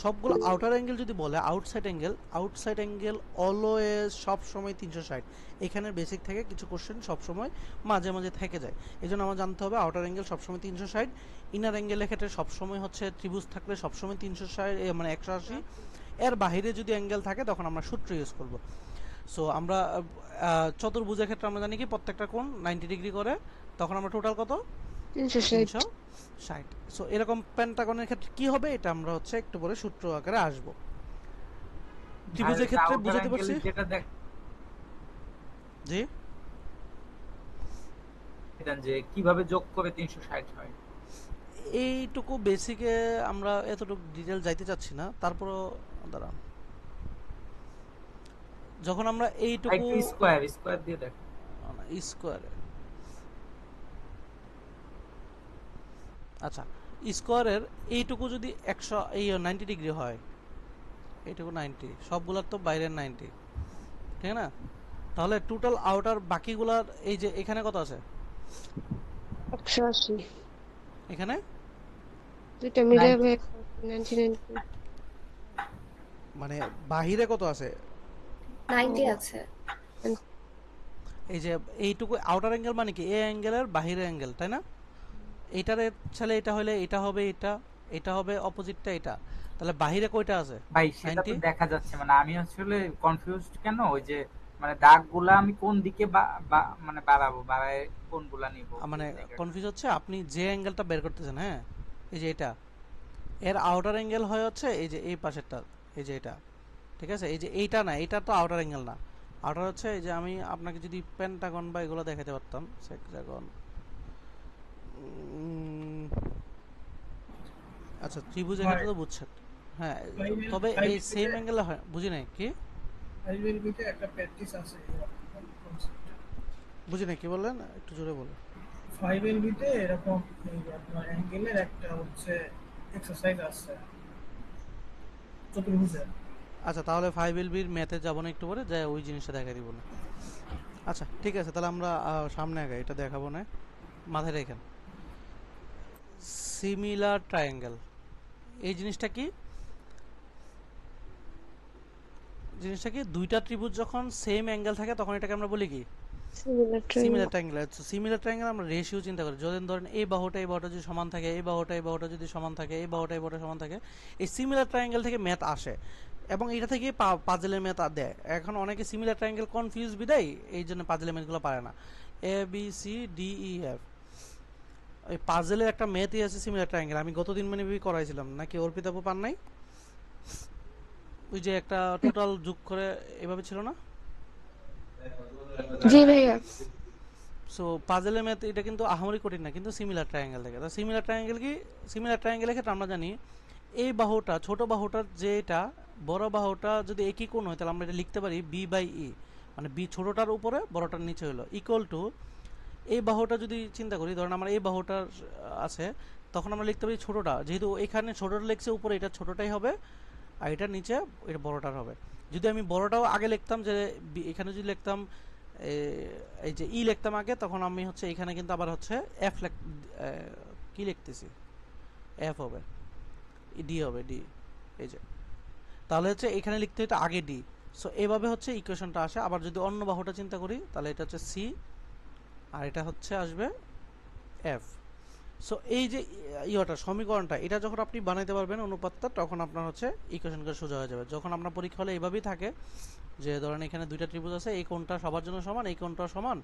সবগুলো আউটার অ্যাঙ্গেল যদি বলে আউটসাইড অ্যাঙ্গেল অলওয়েজ সব সময় 360। এখানে বেসিক থেকে কিছু কোশ্চেন সব সময় মাঝে মাঝে থেকে যায়, এজন্য আমার জানতে হবে আউটার অ্যাঙ্গেল সবসময় 360। ইনার অ্যাঙ্গেলের ক্ষেত্রে সবসময় হচ্ছে ত্রিভুজ থাকলে সবসময় 360 মানে 180। এর বাইরে যদি অ্যাঙ্গেল থাকে তখন আমরা সূত্র ইউজ করব। সো আমরা চতুর্ভুজের ক্ষেত্রে আমরা জানি কি প্রত্যেকটা কোণ 90 ডিগ্রি করে, তখন আমরা টোটাল কত? 360। 360। সো এরকম পেন্টাগনের ক্ষেত্রে কি হবে এটা আমরা হচ্ছে একটু পরে সূত্র আকারে আসব। ত্রিভুজের ক্ষেত্রে বুঝাতে পারছি? জি দেন যে কিভাবে যোগ করে 360 হয়। এইটুকু বেসিকে আমরা এতটুকু ডিটেল যাইতে চাচ্ছি না, তারপরও দাঁড়ান, যখন আমরা এইটুকু একটু স্কয়ার স্কয়ার দিয়ে দেখো। স্কোয়ারে, আচ্ছা স্কোয়ারের এইটুকু যদি 90 ডিগ্রি হয়, এইটুকু 90, সবগুলার তো বাইরের 90, ঠিক না? তাহলে টোটাল আউটার বাকিগুলার এই যে এখানে কত আছে, 180 এখানে দুইটা মিলে 99 মানে বাহিরে কত আছে, 90 আছে। এই যে এইটুকু আউটার অ্যাঙ্গেল মানে কি, এই অ্যাঙ্গেলের বাহিরের অ্যাঙ্গেল, তাই না? এইটারে ছেলে এটা হলে এটা হবে, এটা হবে অপোজিটটা এটা, তাহলে বাহিরে কয়টা আছে? ভাই সেটা তো 90। দেখা যাচ্ছে, মানে আমি আসলে কনফিউজড কেন, ওই যে মানে দাগগুলা আমি কোন দিকে মানে বাড়াবো, বাড়ায় কোনগুলা নিব মানে এই জায়গাটা। কনফিউজ হচ্ছে আপনি যে অ্যাঙ্গেলটা বের করতেছেন, হ্যাঁ এই যে এটা, এর আউটার অ্যাঙ্গেল হয় হচ্ছে এই যে এই পাশেরটা, এই যে এটা, ঠিক আছে? এই যে এইটা না, এটা তো আউটার অ্যাঙ্গেল না, আউটার হচ্ছে এই যে আমি আপনাকে যদি পেন্টাগন বা এগুলো দেখাতে পারতাম, সেক্টাগন, আচ্ছা ত্রিভুজ এখানে তো বুঝছেন, হ্যাঁ, তবে এই সেম অ্যাঙ্গেলে হয়, বুঝি নাই কি, আইএলবিতে একটা প্র্যাকটিস আছে কনসেপ্টে। বুঝি নাই কি বললেন, একটু জোরে বলুন। 5এলবিতে এরকম এই যে আপনার অ্যাঙ্গেলের একটা হচ্ছে এক্সারসাইজ আছে চতুর্ভুজের। আচ্ছা তাহলে 5LB-র ম্যাথে যাবো না, একটু পরে যাই ওই জিনিসটা দেখাই দিব না। আচ্ছা ঠিক আছে, তাহলে আমরা সামনে আগে এটা দেখাবো না, মাথায় রেখেন। সিমিলার ট্রায়াঙ্গেল, এই জিনিসটা কি, দুইটা ত্রিভুজ যখন সেম অ্যাঙ্গেল থাকে তখন এটাকে আমরা বলি কি, সিমিলার ট্রায়াঙ্গেল। সিমিলার ট্রায়াঙ্গেল আমরা রেশিও চিন্তা করি, যদি ধরেন এই বাহুটা যদি সমান থাকে, এই বাহুটা যদি সমান থাকে, এই বাহুটা সমান থাকে, এই সিমিলার ট্রায়াঙ্গেল থেকে ম্যাথ আসে এবং এটা থেকে পাজেলের ম্যাথ দেয়। এখন অনেকে সিমিলার ট্রায়াঙ্গেল কনফিউজ বিদায় এই জন্য পাজেলের ম্যাথগুলো পারে না। ABCDEF, ওই পাজেলের একটা ম্যাথই আছে সিমিলার ট্রায়াঙ্গেল, আমি গতদিন মানে করাইছিলাম, নাকি অর্পিতাপু পান নাই? ওই যে একটা টোটাল যোগ করে এভাবে ছিল না? জি ভাইয়া। সো পাজেলের ম্যাথ এটা কিন্তু আহামরি কঠিন না, কিন্তু সিমিলার ট্রায়াঙ্গেল থেকে। সিমিলার ট্রায়াঙ্গেল কি, সিমিলার ট্রায়াঙ্গেলের ক্ষেত্রে আমরা জানি এই বাহুটা, ছোট বাহুটার যেটা বড় বাহুটা যদি একই কোণ হয় তাহলে আমরা এটা লিখতে পারি B/E, মানে বি ছোটটার উপরে বড়টার নিচে হলো ইকুয়াল টু, এই বাহুটা যদি চিন্তা করি, ধরেন আমার এই বাহুটার আছে, তখন আমরা লিখতে পারি ছোটটা, যেহেতু এখানে ছোটটা লিখছে উপরে, এটা ছোটটাই হবে, আর এটা নিচে এটা বড়টার হবে। যদি আমি বড়টাও আগে লিখতাম, যে এখানে যদি লিখতাম এই যে লিখতাম আগে, তখন আমি হচ্ছে এখানে কিন্তু আবার হচ্ছে এফ কি লিখতেছি, এফ হবে, ডি হবে, ডি, এই যে, তাহলে হচ্ছে এখানে লিখতে হইতো আগে ডি। সো এইভাবে হচ্ছে ইকুয়েশনটা আসে। আবার যদি অন্য বাহুটা চিন্তা করি তাহলে এটা হচ্ছে সি, আর এটা হচ্ছে আসবে এফ। সো এই যে ইয়েটা সমীকরণটা, এটা যখন আপনি বানাইতে পারবেন অনুপাতটা, তখন আপনার হচ্ছে ইকুয়েশনটা সোজা হয়ে যাবে। যখন আপনার পরীক্ষা হলে এইভাবেই থাকে, যে ধরেন এখানে দুইটা ত্রিভুজ আছে, এই কোণটা সবার জন্য সমান, এই কোণটাও সমান,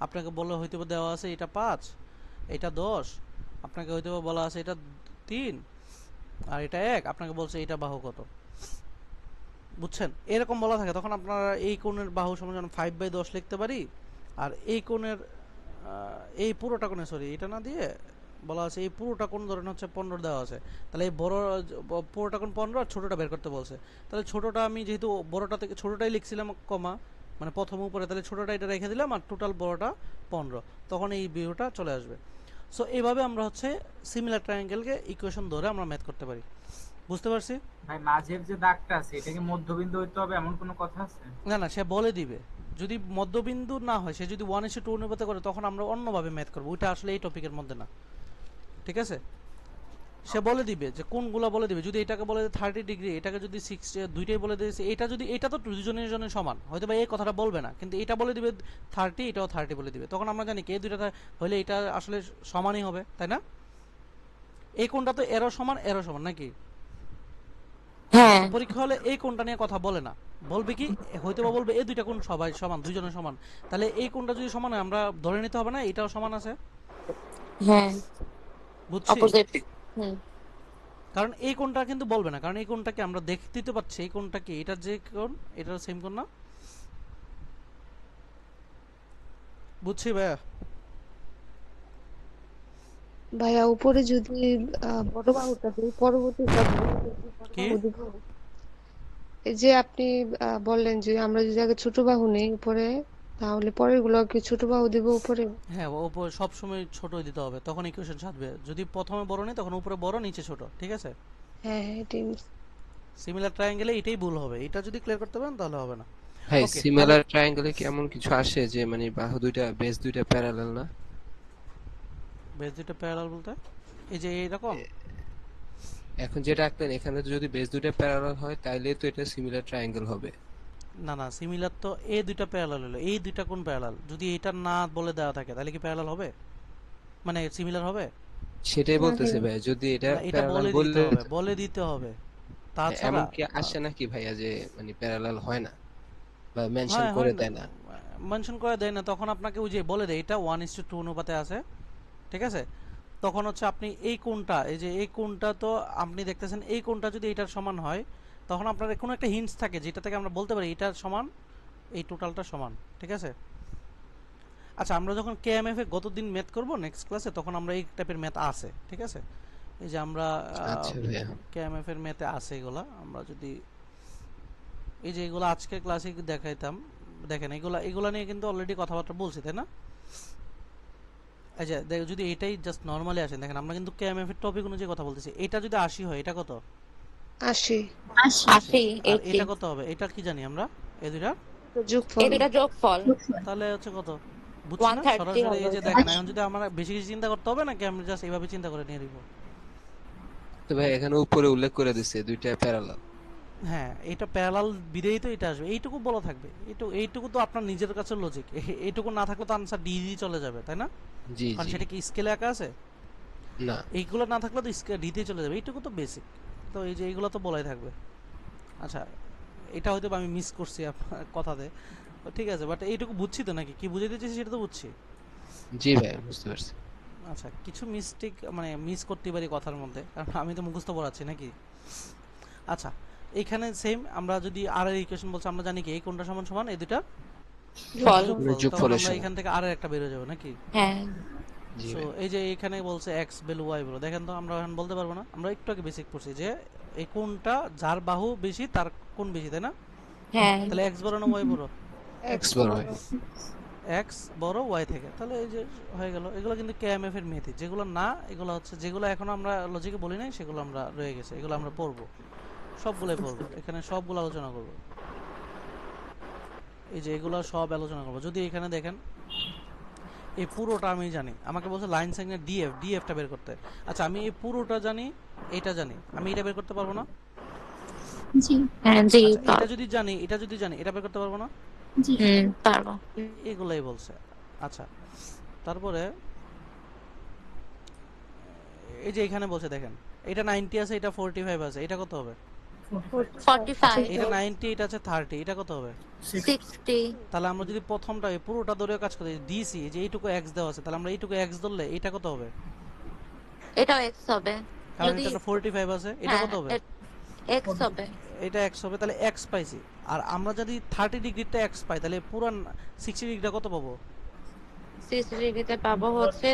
আপনাকে বলা হইতে দেওয়া আছে এটা 5, এটা 10, আপনাকে হইতে বলা আছে এটা 3, আর এটা 1, আপনাকে বলছে এটা বাহু কত, বুঝছেন? এরকম বলা থাকে, তখন আপনারা এই কোণের বাহু সমান 5/10 লিখতে পারি, আর এই কোণের এই পুরোটা কোণে, সরি এটা না দিয়ে বলা আছে এই পুরোটা কোণ ধরেন হচ্ছে 15 দেওয়া আছে, তাহলে এই বড় পুরোটা কোণ 15 আর ছোটটা বের করতে বলছে, তাহলে ছোটটা আমি যেহেতু বড়টা থেকে ছোটটাই লিখছিলাম কমা, মানে প্রথম উপরে, তাহলে ছোটটা এটা রেখে দিলাম, আর টোটাল বড়টা 15, তখন এই বিহুটা চলে আসবে। সো এইভাবে আমরা হচ্ছে সিমিলার ট্রায়াঙ্গেলকে ইকুয়েশন ধরে আমরা ম্যাথ করতে পারি। বুঝতে পারছি? ভাই মাঝের যে দাগটা আছে এটা কি মধ্যবিন্দু হইতে হবে এমন কোনো কথা আছে? না না, সে বলে দিবে, যদি মধ্যবিন্দু না হয়, সে যদি 1:2 অনুপাতে করে, তখন আমরা অন্যভাবে ম্যাথ করবো, ওইটা আসলে এই টপিকের মধ্যে না, ঠিক আছে? সে বলে দিবে যে কোনগুলা বলে দিবে, যদি এটাকে বলে 30 ডিগ্রি, এটাকে যদি 60, দুইটাই বলে দিয়েছে, এটা যদি, এটা তো দুজনের জন্য সমান, হয়তো বা এই কথাটা বলবে না, কিন্তু এটা বলে দিবে 30, এটাও 30 বলে দিবে, তখন আমরা জানি কি এই দুইটা হলে এটা আসলে সমানই হবে, তাই না? এই কোণটা তো এরও সমান, এরও সমান, নাকি? হ্যাঁ পরীক্ষা হলে এই কোণটা নিয়ে কথা বলে না, বলবে কি, হয়তো বা বলবে এই দুইটা কোণ সবাই সমান, দুইজনের সমান, তাহলে এই কোণটা যদি সমান হয় আমরা ধরে নিতে হবে না এটাও সমান আছে, হ্যাঁ বুঝছি? অপোজিট। হুম কারণ এই কোণটা কিন্তু বলবে না, কারণ এই কোণটাকে আমরা দেখতে তো পাচ্ছি, এই কোণটা কি, এটার যে কোণ, এটার সেম কোণ না? বুঝছি ভাইয়া। ভাইয়া উপরে যদি বড় বাহুটা দিই, পরবর্তীটা বড় কি বাহু দিব? এই যে আপনি বললেন যে আমরা যদি আগে ছোট বাহু নেই উপরে, তাহলে পরের গুলো কি ছোট বাহু দিব উপরে? হ্যাঁ, ওপর সবসময় ছোটই দিতে হবে, তখন ইকুয়েশন সাজবে। যদি প্রথমে বড় নেই তখন উপরে বড় নিচে ছোট, ঠিক আছে? হ্যাঁ হ্যাঁ এটাই সিমিলার ট্রায়াঙ্গেলে এটাই ভুল হবে, এটা যদি ক্লিয়ার করতে পারেন তাহলে হবে না। ভাই ওকে, তাহলে সিমিলার ট্রায়াঙ্গেলে কি এমন কিছু আসে যে মানে বাহু দুইটা বেস দুইটা প্যারালাল না? বেস দুইটা প্যারালাল বলতে এই যে এইরকম? এখন যেটা আঁকলেন এখানে তো যদি বেস দুইটা প্যারালাল হয় তাইলে তো এটা সিমিলার ট্রায়াঙ্গেল হবে। না না, সিমিলার তো এই দুইটা প্যারালাল হলো, এই দুইটা কোন প্যারালাল? যদি এটা না বলে দেওয়া থাকে তাহলে কি প্যারালাল হবে, মানে সিমিলার হবে? সেটাই না বলতেছে ভাইয়া। ভাই, যদি এটা না, এটা প্যারালাল বলে দিতে বললে হবে, বলে দিতে হবে। তাছাড়া এমন কি আসে নাকি ভাইয়া যে মানে প্যারালাল হয় না বা মেনশন হয় করে হয় না, দেয় না? মেনশন করে দেয় না, তখন আপনাকে ওই যে বলে দেয় এটা 1:2 অনুপাতে আছে, ঠিক আছে? তখন হচ্ছে আপনি এই কোণটা, এই যে এই কোণটা তো আপনি দেখতেছেন, এই কোণটা যদি এটার সমান হয় তখন আপনার কোনো একটা হিন্টস থাকে যেটা থেকে আমরা বলতে পারি এটার সমান এই টোটালটা সমান, ঠিক আছে? আচ্ছা, আমরা যখন কেএমএফ এ গতদিন ম্যাথ করব নেক্সট ক্লাসে, তখন আমরা এই টাইপের ম্যাথ আছে, ঠিক আছে? এই যে আমরা আচ্ছা ভাইয়া। কেএমএফ এর ম্যাথে আছে এগুলা, আমরা যদি এই যে এগুলো আজকের ক্লাসে দেখাইতাম, দেখেন এগুলা এগুলা নিয়ে কিন্তু অলরেডি কথাবার্তা বলছি, তাই না? এই যে যদি এটাই জাস্ট নরমালি আসেন, দেখেন আমরা কিন্তু কেএমএফ এর টপিক অনুযায়ী কথা বলতেছি। এটা যদি 80 হয়, এটা কত? 80 80 আর 80 এটা কত হবে? এটা কি জানি আমরা, এই দুইটা যোগফল। এই দুটা যোগফল তাহলে হচ্ছে কত? বুঝছি না 130 সরাসরি। হবে এই যে এটা। দেখেন এখন যদি আমরা বেশি কিছু চিন্তা করতে হবে নাকি আমরা জাস্ট এইভাবে চিন্তা করে নিয়ে নিব? তো ভাই এখানে উপরে উল্লেখ করে দিছে দুইটা প্যারালাল। হ্যাঁ, এটা প্যারালাল বিদেই তো এটা আসবে, এইটুকু বলা থাকবে। এইটুকু তো আপনার নিজের কাছে লজিক, এইটুকু না থাকলে তো আনসার ডি চলে যাবে, তাই না? জি কারণ জি। সেটা কি স্কেলে আঁকা আছে? না এইগুলো না থাকলে তো ডিতে চলে যাবে, এইটুকু তো বেসিক। তো এই যে এইগুলো তো বলাই থাকবে। আচ্ছা, এটা হয়তো আমি মিস করছি আপনার কথাতে, তো ঠিক আছে, বাট এইটুকু বুঝছি তো, নাকি কি বুঝাইতে চেয়েছি সেটা তো বুঝছি। জি ভাই বুঝতে পারছি। আচ্ছা, কিছু মিস্টেক মানে মিস করতে পারি কথার মধ্যে, কারণ আমি তো মুখস্থ পড়াচ্ছি নাকি। আচ্ছা, এখানে সেম আমরা যদি আর এর ইকুয়েশন বলছি, আমরা জানি কি এই কোণটা সমান সমান এই দুটা ফল যোগফল, তখন যোগফলের আমরা সমান। এখান থেকে আর একটা বের হয়ে যাবে নাকি? হ্যাঁ জি সো ভাই। এই যে এখানে বলছে এক্স ভ্যালু ওয়াই ভ্যালু, দেখেন তো আমরা এখন বলতে পারবো না, আমরা একটু আগে বেসিক পড়ছি যে এই কোণটা যার বাহু বেশি তার কোণ বেশি, তাই না? হ্যাঁ তাহলে এক্স বড় না ওয়াই বড়? এক্স বড় হয়। এক্স বড় ওয়াই থেকে, তাহলে এই যে হয়ে গেল। এগুলো কিন্তু কেএমএফ এর মেথড, যেগুলো না এগুলো হচ্ছে যেগুলো এখন আমরা লজিকে বলি নাই, সেগুলো আমরা রয়ে গেছে, এগুলো আমরা পড়বো, সবগুলোই পড়বো, এখানে সবগুলো আলোচনা করবো। এই যে এগুলো সব আলোচনা করবো। যদি এখানে দেখেন এই পুরোটা আমি জানি, আমাকে বলছে লাইন সেগমেন্ট ডিএফটা বের করতে। আচ্ছা, আমি এই পুরোটা জানি, এটা জানি, আমি এটা বের করতে পারবো না? জি হ্যাঁ জি আচ্ছা, এটা যদি জানি এটা বের করতে পারবো না? জি পারবো। এগুলাই বলছে। আচ্ছা, তারপরে এই যে এখানে বলছে দেখেন, এটা 90 আছে, এটা 45 আছে, এটা কত হবে? 45 এটা 90, এটা আছে 30, এটা কত হবে? 60 তাহলে আমরা যদি প্রথমটা এই পুরোটা ধরে কাজ করি, ডিসি যে এইটুকু এক্স দেওয়া আছে, তাহলে আমরা এইটুকু এক্স ধরলে এটা কত হবে? এটাও x হবে। কারণ যদি এটা 45 আছে, এটা কত হবে? x হবে। এটা x হবে, তাহলে x পাইছি। আর আমরা যদি 30 ডিগ্রিটা x পাই, তাহলে পুরো 60 ডিগ্রিটা কত পাবো? 60 ডিগ্রিতে পাবো হচ্ছে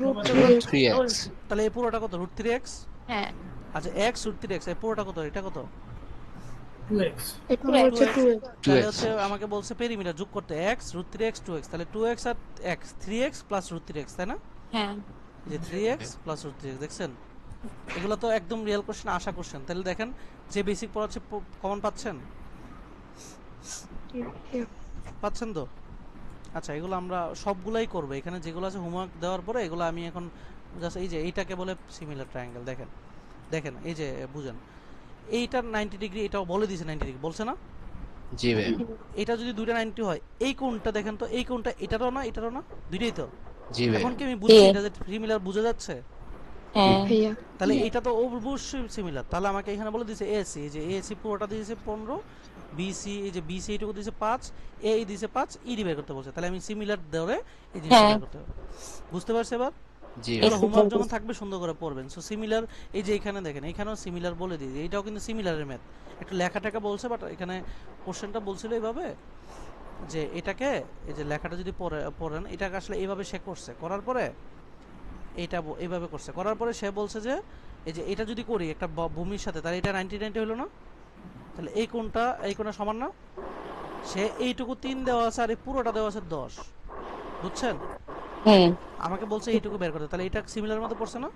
√3x। তাহলে এই পুরোটা কত? √3x। হ্যাঁ আচ্ছা, x √3x, এই পুরোটা কত? এটা কত? 2x এটা হচ্ছে 2x। তাহলে 2x হচ্ছে আমাকে বলছে পেরিমিটার যোগ করতে, x √3x 2x, তাহলে 2x আর x 3x প্লাস √3x, তাই না? হ্যাঁ এই যে 3x প্লাস √3x, দেখছেন এগুলো তো একদম রিয়েল কোশ্চেন, আশা কোশ্চেন। তাহলে দেখেন যে বেসিক পড়াচ্ছে কমন পাচ্ছেন পাচ্ছেন তো? আচ্ছা, এগুলো আমরা সবগুলাই করব, এখানে যেগুলো আছে হোমওয়ার্ক দেওয়ার পরে এগুলো আমি এখন জাস্ট এই যে এইটাকে বলে সিমিলার ট্রায়াঙ্গেল। দেখেন দেখেন এই যে বুঝেন, এইটার 90 ডিগ্রি, এটাও বলে দিয়েছে 90 ডিগ্রি, বলছে না? জি ভাই। এটা যদি দুইটা 90 হয়, এই কোণটা দেখেন তো, এই কোণটা এটারও না এটারও না, দুইটাই তো। জি ভাই। এখন কি আমি বুঝছি এটা যে সিমিলার বোঝা যাচ্ছে? হ্যাঁ ভাইয়া তাহলে এটা তো অবশ্যই সিমিলার। তাহলে আমাকে এখানে বলে দিয়েছে এসি, এই যে এসি পুরোটা দিয়েছে 15, বিসি এই যে বিসি এইটুকু দিয়েছে 5, এ দিয়েছে 5, ইডি বের করতে বলছে। তাহলে আমি সিমিলার ধরে এই জিনিসটা হ্যাঁ। বের করতে হবে। বুঝতে পারছি এবার? জি এগুলো ভাই। হোমওয়ার্ক যখন থাকবে সুন্দর করে পড়বেন। সো সিমিলার, এই যে এখানে দেখেন, এখানেও সিমিলার বলে দিয়েছে, এইটাও কিন্তু সিমিলারের ম্যাথ। একটু লেখাটাকে বলছে, বাট এখানে কোশ্চেনটা বলছিল এইভাবে যে এটাকে এই যে লেখাটা যদি পড়েন এটাকে আসলে এইভাবে সে করছে, করার পরে এইটা এইভাবে করছে, করার পরে সে বলছে যে এই যে এটা যদি করি একটা ভূমির সাথে, তাহলে এটা 90 হলো না? তাহলে এই কোণটা সমান না? সে এইটুকু 3 দেওয়া আছে আর এই পুরোটা দেওয়া আছে 10, বুঝছেন? হুম। আমাকে বলছে এইটুকু বের করতে, তাহলে এটা সিমিলার মতো পড়ছে না?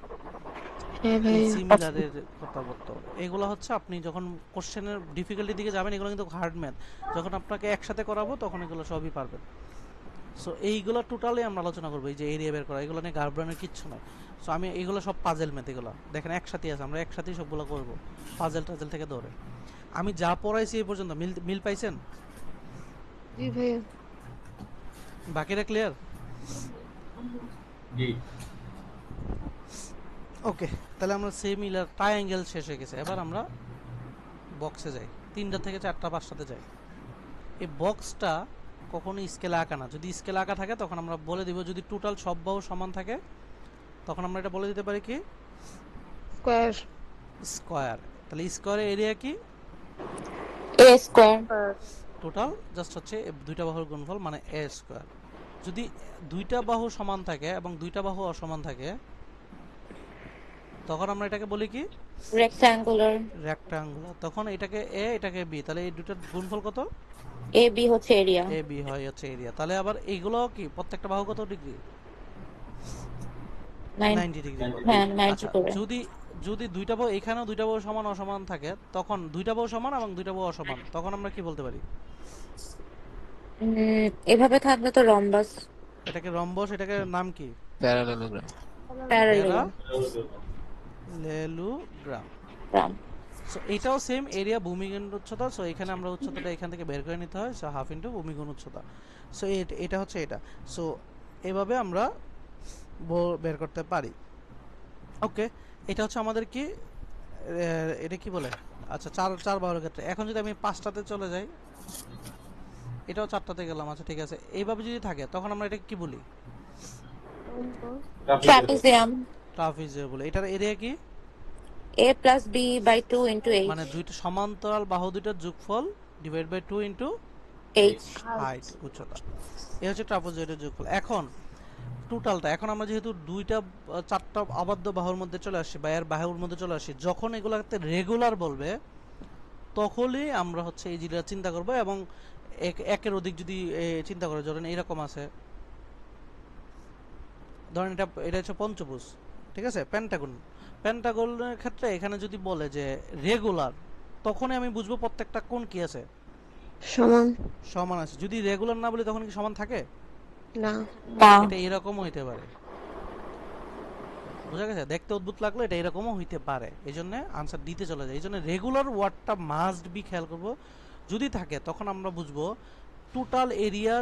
হ্যাঁ ভাইয়া। সিমিলারের কথাবার্তা এগুলো হচ্ছে আপনি যখন কোশ্চেনের ডিফিকাল্টির দিকে যাবেন, এগুলো কিন্তু হার্ড ম্যাথ, যখন আপনাকে একসাথে করাবো তখন এগুলো সবই পারবেন। সো এইগুলো টোটালি আমরা আলোচনা করবো, এই যে এরিয়া বের করা, এগুলো নিয়ে গার্বরানের কিচ্ছু নয়। সো আমি এগুলো সব পাজেল ম্যাথ, এগুলো দেখেন একসাথে আছে, আমরা একসাথেই সবগুলো করবো পাজেল টাজেল থেকে ধরে। আমি যা পড়াইছি এই পর্যন্ত মিল পাইছেন? জি ভাইয়া। বাকিটা ক্লিয়ার? জি ওকে, তাহলে আমরা সিমিলার ট্রায়াঙ্গেল শেষ হয়ে গেছে। এবার আমরা বক্সে যাই, 3টা থেকে 4টা 5টাতে যাই। এই বক্সটা কখনো স্কেলে আঁকা না, যদি স্কেলে আঁকা থাকে তখন আমরা বলে দিব, যদি টোটাল সব বাহু সমান থাকে তখন আমরা এটা বলে দিতে পারি কি স্কয়ার। স্কয়ার। তাহলে স্কয়ারের এরিয়া কি? এ স্কয়ার। টোটাল জাস্ট হচ্ছে দুইটা বাহুর গুণফল মানে এ স্কয়ার। যদি দুইটা বাহু সমান থাকে এবং দুইটা বাহু অসমান থাকে তখন আমরা এটাকে বলি কি রেক্ট্যাঙ্গুলার। রেক্ট্যাঙ্গুলার। তখন এটাকে এ এটাকে বি, তাহলে এই দুইটার গুণফল কত? এ বি হচ্ছে এরিয়া। এ বি হয় হচ্ছে এরিয়া। তাহলে আবার এইগুলো কি প্রত্যেকটা বাহু কত ডিগ্রি? 90 ডিগ্রি। হ্যাঁ 90 আচ্ছা, করে। যদি দুইটা বাহু এখানেও দুইটা বাহু সমান অসমান থাকে, তখন দুইটা বাহু সমান এবং দুইটা বাহু অসমান, তখন আমরা কি বলতে পারি? এভাবে থাকলে তো রম্বাস। এটাকে রম্বস, এটাকে নাম কি? প্যারালেলোগ্রাম। প্যারালেলোগ্রাম। প্যারালেলোগ্রাম। গ্রাম। সো এটাও সেম এরিয়া ভূমিগুণ উচ্চতা। সো এখানে আমরা উচ্চতাটা এখান থেকে বের করে নিতে হয়, সো হাফ ইন্টু ভূমিগুণ উচ্চতা। সো এটা হচ্ছে এটা। সো এভাবে আমরা বের করতে পারি। ওকে, এটা হচ্ছে আমাদের কি এটা কি বলে? আচ্ছা, চার বাহুর ক্ষেত্রে। এখন যদি আমি 5টাতে চলে যাই, এটাও 4টাতে গেলাম। আচ্ছা ঠিক আছে, এইভাবে যদি থাকে তখন আমরা এটা কি বলি? ট্রাপিজিয়াম। ট্রাপিজিয়াম বলে। এটার এরিয়া কি? a plus b by 2 into h. মানে দুইটা সমান্তরাল বাহু দুইটার যোগফল divide by 2 into h। Height, উচ্চতা। এই হচ্ছে ট্রাপিজয়েডের যোগফল। এখন টোটালটা, এখন আমরা যেহেতু দুইটা 4টা আবদ্ধ বাহুর মধ্যে চলে আসি বা এর বাহুর মধ্যে চলে আসি, যখন এগুলাতে রেগুলার বলবে তখনই আমরা হচ্ছে এই জিনিসটা চিন্তা করব। এবং একের অধিক যদি চিন্তা করে, ধরেন এইরকম আছে, ধরেন এটা হচ্ছে পঞ্চভুজ, ঠিক আছে, প্যান্টাগনের ক্ষেত্রে এখানে যদি বলে যে রেগুলার, তখনই আমি বুঝবো প্রত্যেকটা কোণ কি আছে, সমান আছে। যদি রেগুলার না বলি তখন কি সমান থাকে না। এটা এরকমও হইতে পারে, বুঝা গেছে? দেখতে অদ্ভুত লাগলো, এটা এরকমও হইতে পারে। এই জন্য আনসার দিতে চলে যায়। এই জন্য রেগুলার ওয়ার্ডটা মাস্ট বি খেয়াল করবো। যদি থাকে তখন আমরা বুঝবো টোটাল এরিয়া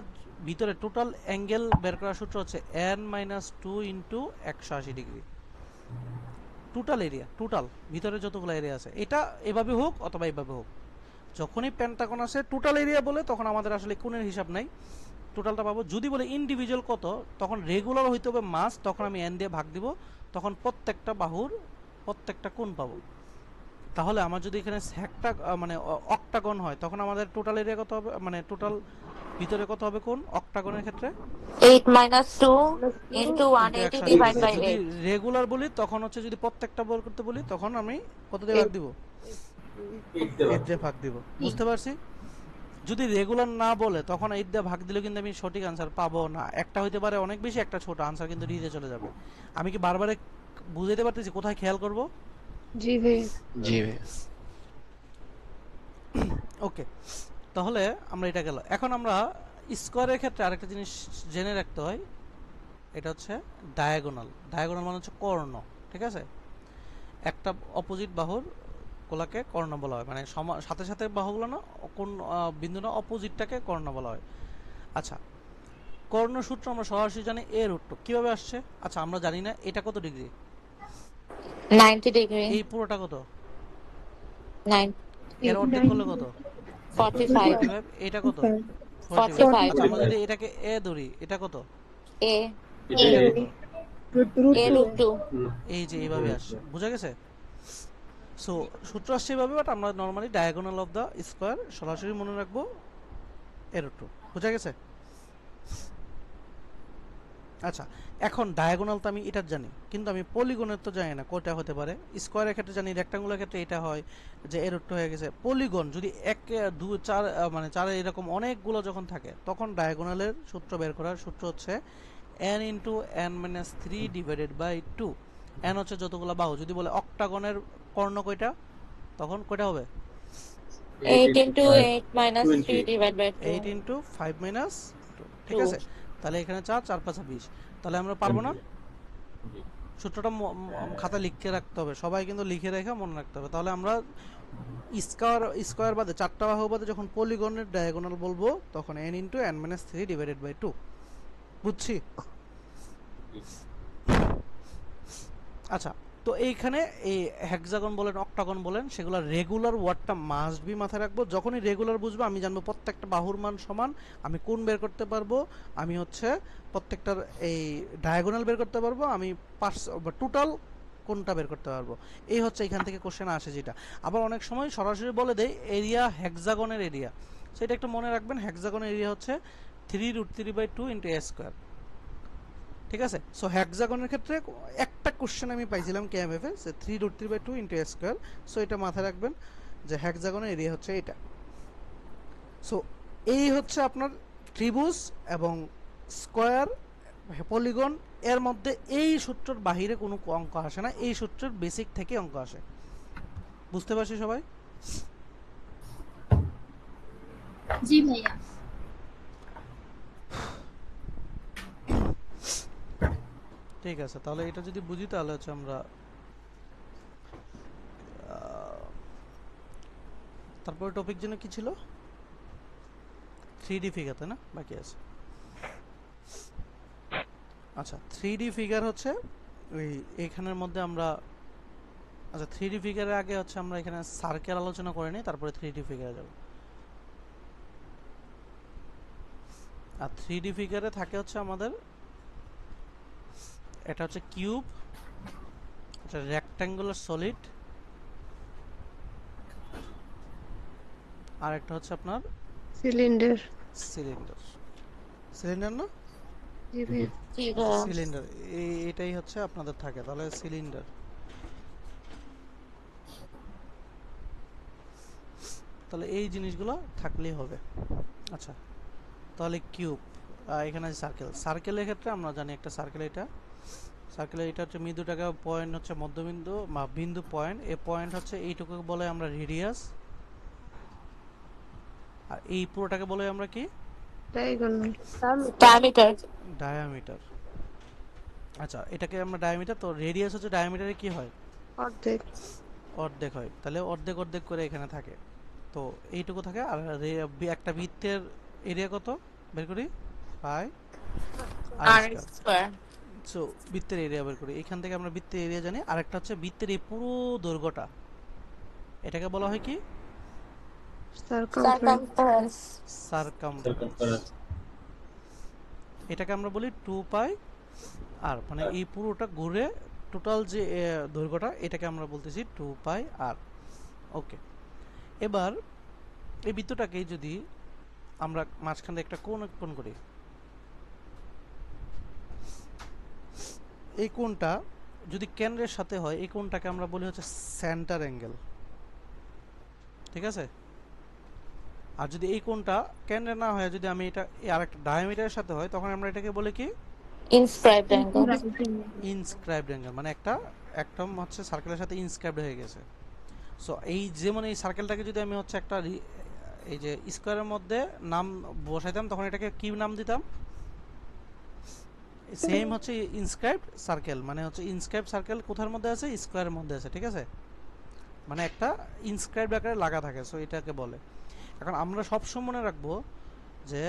ভিতরে টোটাল অ্যাঙ্গেল বের করার সূত্র হচ্ছে n-2 into 180 degree. Total area, total ভিতরে যতগুলো এরিয়া আছে, এটা এভাবে হোক অথবা এইভাবে হোক, যখনই পেন্টাগন আসে টোটাল এরিয়া বলে তখন আমাদের আসলে কোণের হিসাব নাই, টোটালটা পাবো। যদি বলে ইন্ডিভিজুয়াল কত, তখন রেগুলার হইতে হবে মাস, তখন আমি n দিয়ে ভাগ দিব, তখন প্রত্যেকটা বাহুর প্রত্যেকটা কোণ পাবো। তাহলে আমার যদি এখানে মানে অক্টাগন হয়, তখন আমাদের টোটাল এরিয়া কত হবে, মানে টোটাল ভিতরে কত হবে কোণ অক্টাগনের ক্ষেত্রে? 8 minus 2 into 180 divided by যদি 8. রেগুলার বলি তখন হচ্ছে, যদি প্রত্যেকটা বের করতে বলি তখন আমি কত দিয়ে ভাগ দিব? 8 দিয়ে ভাগ দিব। বুঝতে পারছি? যদি রেগুলার না বলে তখন 8 দিয়ে ভাগ দিলে কিন্তু আমি সঠিক আনসার পাবো না। একটা হইতে পারে অনেক বেশি, একটা ছোট, আনসার কিন্তু ডিতে চলে যাবে। আমি কি বারবার বুঝাইতে পারতেছি কোথায় খেয়াল করব? জি ভাই। জি ভাই। ওকে, তাহলে আমরা এটা গেল। এখন আমরা স্কয়ারের ক্ষেত্রে আরেকটা জিনিস জেনে রাখতে হয়, এটা হচ্ছে ডায়াগোনাল। ডায়াগোনাল মানে হচ্ছে কর্ণ, ঠিক আছে? একটা অপোজিট বাহুর কোলাকে কর্ণ বলা হয়, মানে সাথে সাথে বাহুগুলো না, কোন বিন্দু না, অপোজিটটাকে কর্ণ বলা হয়। আচ্ছা, কর্ণ সূত্র আমরা সরাসরি জানি a √2। কিভাবে আসছে? আচ্ছা, আমরা জানি না এটা কত ডিগ্রি, 90 degree. এই পুরোটা কত, 9. এর অর্ধেক করলে কত, 45. এটা কত, 45. আচ্ছা, আমরা যদি এটাকে a ধরি, এটা কত, a. a root 2. এই যে এইভাবে আসছে, বুঝা গেছে? সো সূত্র আসছে এইভাবে, বাট আমরা normally diagonal of the square সরাসরি মনে রাখবো এর2 বুঝা গেছে? আচ্ছা, এখন ডায়াগোনাল তো আমি এটা জানি, কিন্তু আমি পলিগনের তো জানি না কয়টা হতে পারে। স্কোয়ারের ক্ষেত্রে জানি, রেক্টাঙ্গুলার ক্ষেত্রে এটা হয় যে এর2 হয়ে গেছে। পলিগন যদি 1 2 4 মানে 4 এরকম অনেকগুলো যখন থাকে, তখন ডায়াগোনালের সূত্র বের করার সূত্র হচ্ছে n into n minus 3 divided by 2। n হচ্ছে যতগুলো বাহু। যদি বলে অক্টাগনের কর্ণ কয়টা, তখন কয়টা হবে? 8 into 8 minus 3 divided by 2. 8 into 5 minus 2, ঠিক 2. আছে? তাহলে এখানে 4 4 5 20। তাহলে আমরা পারবো না? জি সূত্রটা খাতা লিখে রাখতে হবে, সবাই কিন্তু লিখে রেখে মনে রাখতে হবে। তাহলে আমরা স্কোয়ার বাদে 4টা বাহু বাদে যখন পলিগনের ডায়াগোনাল বলবো, তখন n into n minus 3 divided by 2। বুঝছি? আচ্ছা, তো এইখানে এই হেক্সাগন বলেন, অক্টাগন বলেন, সেগুলো রেগুলার ওয়ার্ডটা মাস্ট বি মাথায় রাখবো। যখনই রেগুলার বুঝবো, আমি জানবো প্রত্যেকটা বাহুর মান সমান, আমি কোণ বের করতে পারবো, আমি হচ্ছে প্রত্যেকটার এই ডায়াগোনাল বের করতে পারবো, আমি টোটাল কোনটা বের করতে পারবো। এই হচ্ছে এখান থেকে কোশ্চেন আসে যেটা। আবার অনেক সময় সরাসরি বলে দেয় এরিয়া, হেক্সাগনের এরিয়া। সেটা একটু মনে রাখবেন, হেক্সাগনের এরিয়া হচ্ছে 3√3/2 ইন্টু a স্কোয়ার। ঠিক আছে? সো হেক্সাগনের ক্ষেত্রে একটা কোশ্চেন আমি পাইছিলাম কেএমএফ এ, যে 3√3/2 ইন্টু a স্কোয়ার। সো এটা মাথায় রাখবেন যে হেক্সাগনের এরিয়া হচ্ছে এটা। সো এই হচ্ছে আপনার ত্রিভুজ এবং স্কোয়ার, পলিগন, এর মধ্যে এই সূত্রের বাহিরে কোনো অঙ্ক আসে না, এই সূত্রের বেসিক থেকে অঙ্ক আসে। বুঝতে পারছি সবাই? জি ভাইয়া। ঠিক আছে, তাহলে এটা যদি বুঝি তাহলে হচ্ছে আমরা তারপরে টপিক যেন কি ছিল, 3D ফিগার, তাই না? বাকি আছে। আচ্ছা, 3D ফিগার হচ্ছে ওই এইখানের মধ্যে আমরা, আচ্ছা 3D ফিগারের আগে হচ্ছে আমরা এখানে সার্কেল আলোচনা করে নিই, তারপরে 3D ফিগারে যাব। আর 3D ফিগারে থাকে হচ্ছে আমাদের, এটা হচ্ছে কিউব, এটা রেক্ট্যাঙ্গুলার সলিড, আর একটা হচ্ছে আপনার সিলিন্ডার। সিলিন্ডার। সিলিন্ডার না? জি ভাইয়া। জি ভাইয়া। সিলিন্ডার, এটাই হচ্ছে আপনাদের থাকে। তাহলে সিলিন্ডার, তাহলে এই জিনিসগুলো থাকলেই হবে। আচ্ছা, তাহলে কিউব, এখানে সার্কেল। সার্কেলের ক্ষেত্রে আমরা জানি একটা সার্কেল, এটা সার্কেলের এটা হচ্ছে মৃদু টাকা পয়েন্ট হচ্ছে মধ্যবিন্দু বা বিন্দু পয়েন্ট। এই পয়েন্ট হচ্ছে এইটুকু বলে আমরা রেডিয়াস, আর এই পুরোটাকে বলে আমরা কি? ডায়াগোনাল। Diameter. ডায়ামিটার। আচ্ছা, এটাকে আমরা ডায়ামিটার, তো রেডিয়াস হচ্ছে ডায়ামিটারে কি হয়? অর্ধেক। অর্ধেক হয়। তাহলে অর্ধেক অর্ধেক করে এখানে থাকে, তো এইটুকু থাকে। আর একটা বৃত্তের এরিয়া কত বের করি? পাই আর R square. সো বৃত্তের এরিয়া বের করি, এখান থেকে আমরা বৃত্তের এরিয়া জানি। আরেকটা হচ্ছে বৃত্তের এই পুরো দৈর্ঘ্যটা, এটাকে বলা হয় কি? সার্কামফারেন্স। সারকামফারেন্স। এটাকে আমরা বলি 2π আর, মানে এই পুরোটা ঘুরে টোটাল যে দৈর্ঘ্যটা, এটাকে আমরা বলতেছি 2π আর। ওকে, এবার এই বৃত্তটাকে যদি আমরা মাঝখানে একটা কোণ উৎপন্ন করি, এই কোণটা যদি কেন্দ্রের সাথে হয়, এই কোণটাকে আমরা বলি হচ্ছে সেন্টার অ্যাঙ্গেল। ঠিক আছে? আর যদি এই কোণটা কেন্দ্রে না হয়, যদি আমি এটা আরেকটা ডায়ামিটারের সাথে হয়, তখন আমরা এটাকে বলি কি? Inscribed angle. ইনস্ক্রাইবড অ্যাঙ্গেল, মানে একটা একদম হচ্ছে সার্কেলের সাথে ইনস্ক্রাইবড হয়ে গেছে। সো এই যেমন এই সার্কেলটাকে যদি আমি হচ্ছে একটা এই যে স্কোয়ারের মধ্যে নাম বসাইতাম, তখন এটাকে কি নাম দিতাম? সেম হচ্ছে ইনস্ক্রাইবড সার্কেল, মানে হচ্ছে ইনস্ক্রাইবড সার্কেল কোথার মধ্যে আছে? স্কোয়ারের মধ্যে আছে। ঠিক আছে? মানে একটা ইনস্ক্রাইবড আকারে লাগা থাকে, সো এটাকে বলে। এখন আমরা সবসময় মনে রাখবো যে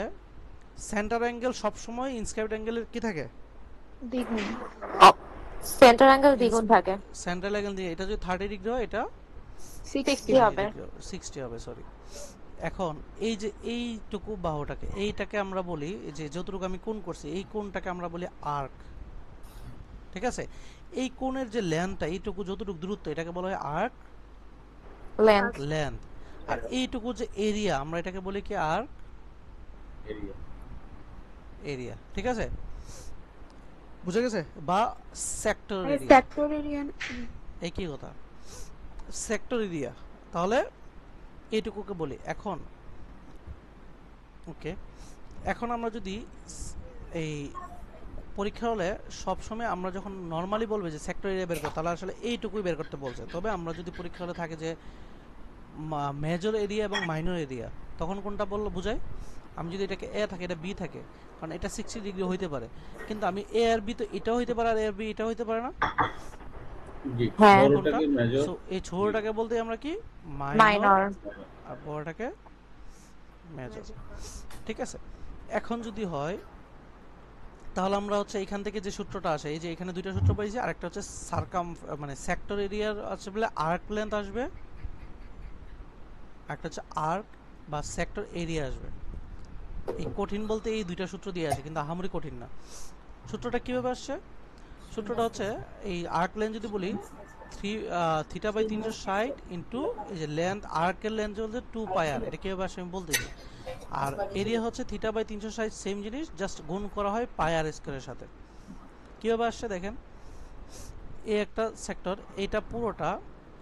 সেন্টার অ্যাঙ্গেল সবসময় ইনস্ক্রাইবড অ্যাঙ্গেলের কি থাকে? দ্বিগুণ। Center angle দ্বিগুণ থাকে। সেন্ট্রাল অ্যাঙ্গেল দিয়ে, এটা যদি 30 ডিগ্রি হয়, এটা 60 হবে। 60 হবে, সরি। এখন এই যে এইটুকু বাহুটাকে, এইটাকে আমরা বলি যে যতটুকু আমি কোণ করছি, এই কোণটাকে আমরা বলি আর্ক। ঠিক আছে? এই কোণের যে লেন্থটা, এইটুকু যতটুকু দূরত্ব, এটাকে বলা হয় আর্ক Length. লেন্থ। আর এইটুকু যে এরিয়া, আমরা এটাকে বলি কি? আর্ক এরিয়া এরিয়া, ঠিক আছে, বুঝে গেছে? বা সেক্টর এরিয়া, সেক্টর এরিয়া। একই কথা, সেক্টর এরিয়া। তাহলে এইটুকুকে বলি এখন। ওকে, এখন আমরা যদি এই পরীক্ষা হলে সবসময় আমরা যখন নর্মালি বলবে যে সেক্টর এরিয়া বের করতে, তাহলে আসলে এইটুকুই বের করতে বলছে। তবে আমরা যদি পরীক্ষা হলে থাকে যে মেজর এরিয়া এবং মাইনর এরিয়া, তখন কোনটা বললো বুঝায়? আমি যদি এটাকে এ থাকে, এটা বি থাকে, কারণ এটা 60 ডিগ্রি হইতে পারে, কিন্তু আমি এ আর বি তো এটাও হইতে পারে আর এ আর বি এটাও হইতে পারে না? জি হ্যাঁ। বড়টাকে মেজর সো এই ছোটটাকে বলতে আমরা কি মাইনর, মাইনর। আর বড়টাকে মেজর, ঠিক আছে? এখন যদি হয় তাহলে আমরা হচ্ছে এখান থেকে যে সূত্রটা আসে, এই যে এখানে দুইটা সূত্র পেয়েছি, আরেকটা হচ্ছে সারকাম মানে সেক্টর এরিয়ার আছে বলে আর্ক লেন্থ আসবে, একটা হচ্ছে আর্ক বা সেক্টর এরিয়া আসবে। এই কঠিন বলতে এই দুইটা সূত্র দিয়ে আছে, কিন্তু আহামরি কঠিন না। সূত্রটা কিভাবে আসছে? সূত্রটা হচ্ছে এই আর্ক লেন্থ যদি বলি থিটা বাই 360 ইন্টু এই যে লেন্থ, আর্কের লেন্থ হচ্ছে 2 পাই আর, এটা কিভাবে আসে আমি বলতেছি। আর এরিয়া হচ্ছে থিটা বাই 360, সেম জিনিস, জাস্ট গুণ করা হয় পাই আর স্কয়ারের সাথে। কিভাবে আসছে দেখেন, এই একটা সেক্টর, এটা পুরোটা,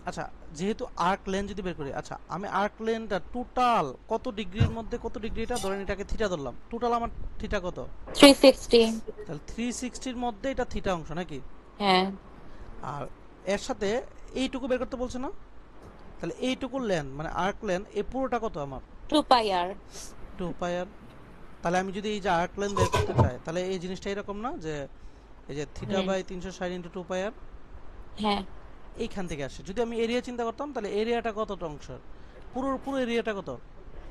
আচ্ছা যেহেতু আর্ক লেন্থ যদি বের করি, আচ্ছা আমি আর্ক লেন্থটা টোটাল কত ডিগ্রির মধ্যে কত ডিগ্রি, এটা ধরেন এটাকে থিটা ধরলাম, টোটাল আমার থিটা কত? 360। তাহলে 360 এর মধ্যে এটা থিটা অংশ নাকি? হ্যাঁ। আর এর সাথে এইটুকু বের করতে বলছে না? তাহলে এইটুকু লেন্থ মানে আর্ক লেন্থ, এই পুরোটা কত আমার? 2 পাই আর। 2 পাই আর। তাহলে আমি যদি এই যে আর্ক লেন্থ বের করতে চাই, তাহলে এই জিনিসটা এরকম না যে এই যে থিটা বাই 360 ইন্টু 2 পাই আর, হ্যাঁ। এইখান থেকে আসে। যদি আমি এরিয়া চিন্তা করতাম, তাহলে এরিয়াটা কত অংশ? পুরো এরিয়াটা কত?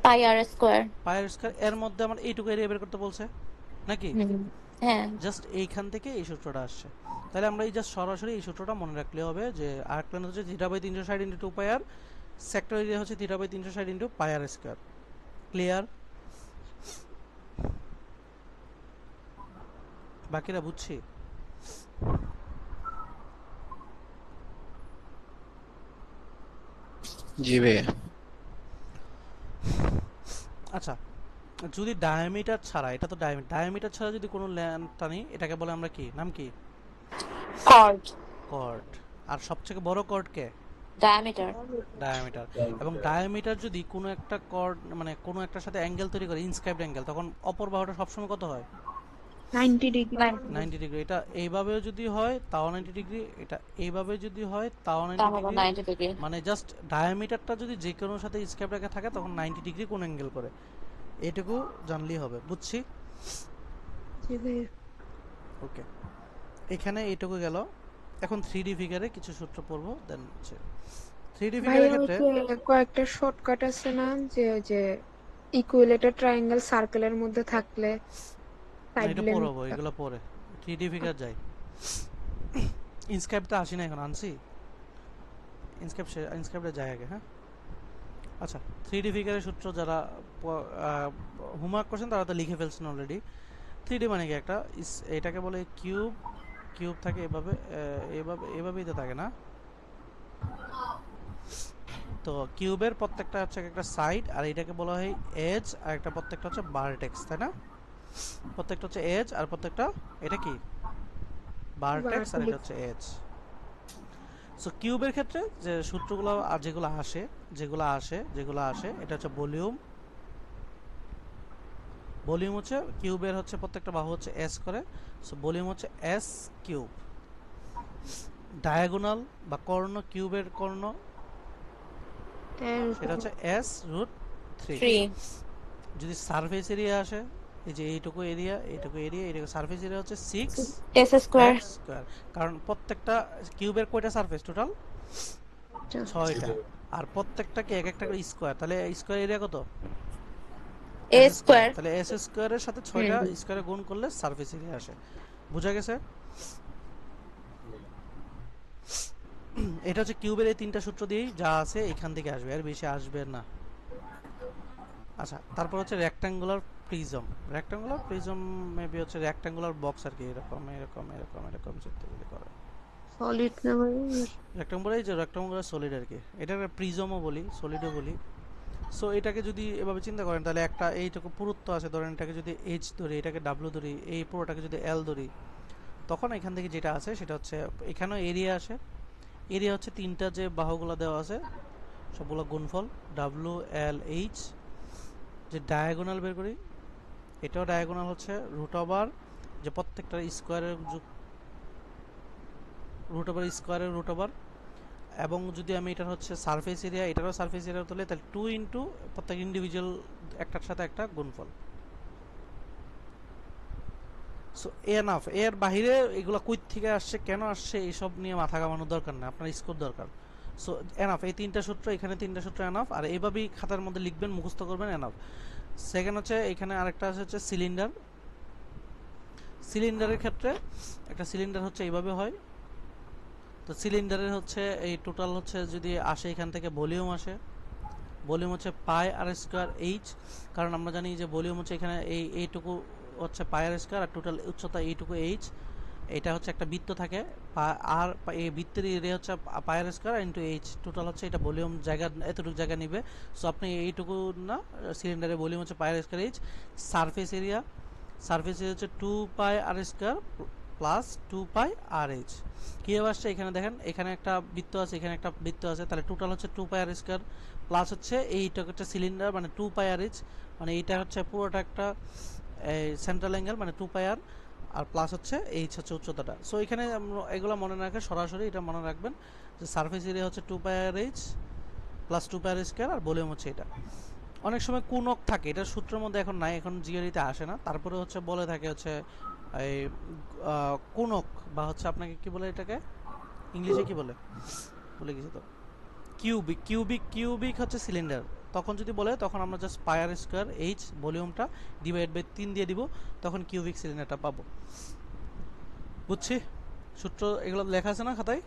পাই আর স্কয়ার। পাই আর স্কয়ার। এর মধ্যে আমার এইটুকু এরিয়া বের করতে বলছে নাকি? হ্যাঁ। জাস্ট এইখান থেকে এই সূত্রটা আসছে। তাহলে আমরা এই জাস্ট সরাসরি এই সূত্রটা মনে রাখলে হবে যে আর্ক লেন্থ হচ্ছে theta by 360 into 2 pi r, sector area হচ্ছে theta by 360 into pi r square. Clear? বাকিরা বুঝছি? জি ভাইয়া। আচ্ছা, যদি ডায়ামিটার ছাড়া, এটা তো ডায়ামিটার ছাড়া যদি কোনো লেন্থ টানি, এটাকে বলে আমরা কি, নাম কি? কর্ড। কর্ড। আর সবথেকে বড় কর্ড কে? ডায়ামিটার। ডায়ামিটার। এবং ডায়ামিটার যদি কোনো একটা কর্ড মানে কোনো একটার সাথে অ্যাঙ্গেল তৈরি করে, ইনস্ক্রাইবড অ্যাঙ্গেল, তখন অপর বাহুটা সবসময় কত হয়? 90 ডিগ্রি। 90 ডিগ্রি। এটা এইভাবেও যদি হয় তাও 90 ডিগ্রি, এটা এইভাবে যদি হয় তাও 90 তাহলে ডিগ্রি। 90 ডিগ্রি। মানে জাস্ট ডায়ামিটারটা যদি যে কোনোর সাথে স্ক্যাপ রেখে থাকে, তখন 90 ডিগ্রি কোন অ্যাঙ্গেল করে, এইটুকু জানলেই হবে। বুঝছি? জি ভাইয়া। ওকে, এখানে এইটুকু গেল। এখন 3D ফিগারে কিছু সূত্র পড়বো, দেন হচ্ছে 3D ফিগারের ভাইয়া ক্ষেত্রে কয়েকটা শর্টকাট আছে না, যে ইকুইলেটার ট্রায়াঙ্গেল সার্কেলের মধ্যে থাকলে না, সাইড এটা লেন্থ। পড়াবো, এগুলো পরে 3D ফিগার যাই। ইনস্ক্রাইবটা আসি না এখন, আনছি ইনস্ক্রাইবটা যায় আগে। হ্যাঁ, আচ্ছা 3D ফিগারের সূত্র যারা হোমওয়ার্ক করছেন তারা তো লিখে ফেলছেন অলরেডি। 3D মানে কি, একটা এটাকে বলে কিউব, কিউব থাকে এভাবে, এভাবেই তো থাকে না? তো কিউবের প্রত্যেকটা হচ্ছে একটা সাইড, আর এটাকে বলা হয় এজ, আর একটা প্রত্যেকটা হচ্ছে ভার্টেক্স, তাই না? প্রত্যেকটা হচ্ছে এজ, আর প্রত্যেকটা এটা কি ভার্টেক্স, আর এটা হচ্ছে এজ। সো কিউবের ক্ষেত্রে যে সূত্রগুলো আর যেগুলো আসে এটা হচ্ছে ভলিউম। ভলিউম হচ্ছে কিউবের হচ্ছে প্রত্যেকটা বাহু হচ্ছে এস করে, সো ভলিউম হচ্ছে এস কিউব। ডায়াগোনাল বা কর্ণ, কিউবের কর্ণ সেটা হচ্ছে এস রুট 3। 3। যদি সারফেস এরিয়া আসে, এই যে এইটুকু এরিয়া, এইটুকু সারফেস এরিয়া হচ্ছে 6 এস স্কয়ার। স্কয়ার। কারণ প্রত্যেকটা কিউবের কয়টা সারফেস টোটাল? 6টা। আর প্রত্যেকটাকে এক একটা করে স্কয়ার, তাহলে স্কয়ার এরিয়া কত? এ স্কয়ার। তাহলে এস স্কয়ারের সাথে 6টা স্কয়ারে গুণ করলে সারফেস এরিয়া আসে। বুঝা গেছে? এটা হচ্ছে কিউবের এই তিনটা সূত্র দিয়েই যা আছে এখান থেকে আসবে, আর বেশি আসবে না। আচ্ছা, তারপর হচ্ছে rectangular prism. Rectangular prism maybe হচ্ছে রেক্ট্যাঙ্গুলার বক্স আর কি, এরকম চিত্র যদি করে। সলিড না ভাই? রেক্ট্যাঙ্গুলার, এই যে রেক্ট্যাঙ্গুলার সলিড আর কি, এটা প্রিজমও বলি, সলিডও বলি। সো এটাকে যদি এভাবে চিন্তা করেন তাহলে একটা এইটুকু পুরুত্ব আছে, ধরেন এটাকে যদি এইচ ধরি, এটাকে ডাব্লিউ ধরি, এই পুরোটাকে যদি এল ধরি, তখন এখান থেকে যেটা আছে সেটা হচ্ছে এখানেও এরিয়া আসে। এরিয়া হচ্ছে তিনটা যে বাহুগুলো দেওয়া আছে সবগুলো গুণফল ডাব্লিউ এল এইচ। যে ডায়াগোনাল বের করি, এটাও ডায়াগোনাল হচ্ছে রুট ওভার যে প্রত্যেকটা স্কোয়ারের রুট ওভার স্কোয়ারের রুট ওভার। এবং যদি আমি এটার হচ্ছে সারফেস এরিয়া, এটারও সারফেস এরিয়া তুলে, তাহলে 2 ইন্টু প্রত্যেক ইন্ডিভিজুয়াল একটার সাথে একটা গুণফল। সো এনাফ, এর বাইরে এগুলো কই থেকে আসছে, কেন আসছে, এইসব নিয়ে মাথা ঘামানোর দরকার না, আপনার স্কোর দরকার। সো এনাফ, এই তিনটা সূত্র, এখানে তিনটা সূত্র এনাফ, আর এইভাবেই খাতার মধ্যে লিখবেন, মুখস্থ করবেন, এনাফ। সেকেন্ড হচ্ছে এখানে আরেকটা আছে হচ্ছে সিলিন্ডার। সিলিন্ডারের ক্ষেত্রে একটা সিলিন্ডার হচ্ছে এইভাবে হয়। তো সিলিন্ডারের হচ্ছে এই টোটাল হচ্ছে যদি আসে এখান থেকে ভলিউম আসে, ভলিউম হচ্ছে পাই আর স্কোয়ার এইচ, কারণ আমরা জানি যে ভলিউম হচ্ছে এখানে এইটুকু হচ্ছে পাই আর স্কোয়ার, আর টোটাল উচ্চতা এইটুকু এইচ। এটা হচ্ছে একটা বৃত্ত থাকে, আর এই বৃত্তের এরিয়া হচ্ছে pi r square into H, total হচ্ছে এটা ভলিউম জায়গা, এতটুকু জায়গা নিবে। সো আপনি এইটুকু না, সিলিন্ডারের ভলিউম হচ্ছে pi r square H. Surface area, surface area হচ্ছে 2 pi r square plus 2 pi r H. কীভাবে আসছে এখানে দেখেন, এখানে একটা বৃত্ত আছে, এখানে একটা বৃত্ত আছে, তাহলে টোটাল হচ্ছে 2 পাই আর স্কোয়ার প্লাস হচ্ছে এইটা একটা সিলিন্ডার মানে 2 পাই আর এইচ, মানে এইটা হচ্ছে পুরোটা একটা সেন্ট্রাল অ্যাঙ্গেল মানে 2 পাই আর প্লাস হচ্ছে এইচ হচ্ছে উচ্চতাটা। সো এখানে এগুলো মনে রাখে, সরাসরি এটা মনে রাখবেন যে সারফেস এরিয়া হচ্ছে 2 pi r H plus 2 pi r square, আর ভলিউম হচ্ছে এটা। অনেক সময় কোণক থাকে, এটা সূত্রের মধ্যে এখন নাই, এখন জিওরিতে আসে না, তারপরে হচ্ছে বলে থাকে হচ্ছে এই কোণক, বা হচ্ছে আপনাকে কি বলে এটাকে ইংলিশে কি বলে বলে গেছি তো, কিউবিক। কিউবিক হচ্ছে সিলিন্ডার। তখন যদি বলে তখন আমরা just pi r square H ভলিউমটা ডিভাইড বাই 3 দিয়ে দিব, তখন কিউবিক সিলিন্ডারটা পাবো। বুঝছি? সূত্র এগুলো লেখা আছে না খাতায়?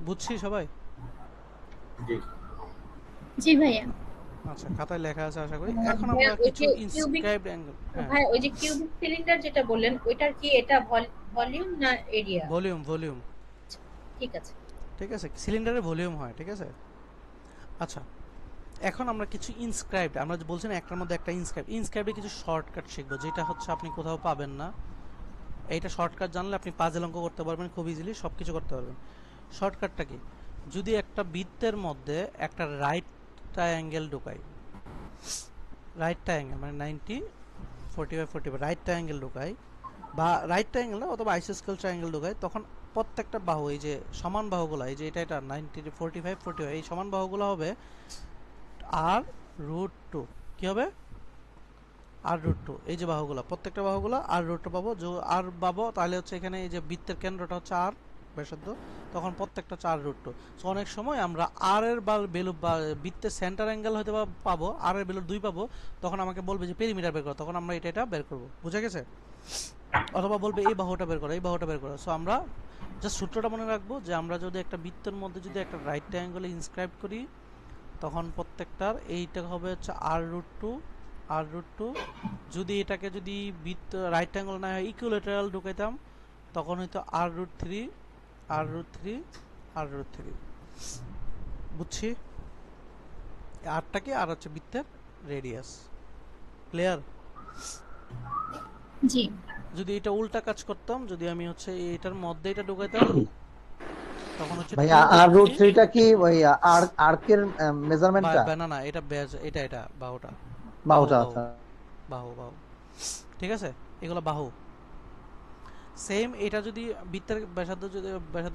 বুঝছি সবাই? জি জি ভাইয়া। আচ্ছা, খাতায় লেখা আছে আশা করি। হ্যাঁ, এখন ভাইয়া, আমরা ওই কিছু যে ইনস্ক্রাইবড অ্যাঙ্গেল, হ্যাঁ ভাই ওই যে কিউবিক সিলিন্ডার যেটা বললেন ওইটার কি এটা ভলিউম না এরিয়া? ভলিউম ঠিক আছে। ঠিক আছে, সিলিন্ডারের ভলিউম হয়, ঠিক আছে। আচ্ছা, এখন আমরা কিছু ইনস্ক্রাইবড, আমরা যে বলছেন একটার মধ্যে একটা ইনস্ক্রাইবে কিছু শর্টকাট শিখবো, যেটা হচ্ছে আপনি কোথাও পাবেন না। এইটা শর্টকাট জানলে আপনি পাজেল অঙ্ক করতে পারবেন খুব ইজিলি, সব কিছু করতে পারবেন। শর্টকাটটা কি, যদি একটা বৃত্তের মধ্যে একটা রাইট ট্রায়াঙ্গেল ঢুকাই, রাইট ট্রায়াঙ্গেল মানে 90 45 45 রাইট ট্রায়াঙ্গেল ঢুকাই, বা রাইট ট্রায়াঙ্গেল না অথবা আইসোস্কেল ট্রায়াঙ্গেল ঢুকাই, তখন প্রত্যেকটা বাহু, এই যে সমান বাহুগুলো, এই যে এটা 90 45 45, এই সমান বাহুগুলো হবে আর রুট 2। কি হবে? আর রুট 2। এই যে বাহুগুলো, প্রত্যেকটা বাহুগুলো আর রুট 2 পাবো, যে আর পাবো, তাহলে হচ্ছে এখানে এই যে বৃত্তের কেন্দ্রটা হচ্ছে আর ব্যাসার্ধ, তখন প্রত্যেকটা হচ্ছে আর রুট 2। সো অনেক সময় আমরা আর এর ভ্যালু বা বৃত্তের সেন্টার অ্যাঙ্গেল হয়তো পাবো, আর এর ভ্যালু 2 পাবো, তখন আমাকে বলবে যে পেরিমিটার বের করো, তখন আমরা এটা বের করবো। বুঝা গেছে? অথবা বলবে এই বাহুটা বের করো, এই বাহুটা বের করো। সো আমরা জাস্ট সূত্রটা মনে রাখবো যে আমরা যদি একটা বৃত্তের মধ্যে যদি একটা রাইট ট্রায়াঙ্গেলে ইনস্ক্রাইব করি, তখন প্রত্যেকটার এইটা হবে হচ্ছে আর রুট 2 আর রুট 2। যদি এটাকে যদি বৃত্ত রাইট ট্রায়াঙ্গেল না হয় ইকুইলেটারাল ঢুকাইতাম, তখন হয়তো আর রুট 3 আর রুট 3 আর রুট 3। বুঝছি? আরটা কি? আর হচ্ছে বৃত্তের রেডিয়াস। ক্লিয়ার? জি যদি এটা উল্টা কাজ করতাম, যদি আমি হচ্ছে এটার মধ্যে এটা ঢুকাইতাম, তখন হচ্ছে ভাইয়া আর রুট 3টা কি ওই আর্কের মেজারমেন্টটা? না, এটা ব্যাজ, এটা বাহুটা, বাহুটা। আচ্ছা, বাহু। ঠিক আছে, এগুলো বাহু। সেম এটা যদি বৃত্তের ব্যাসার্ধ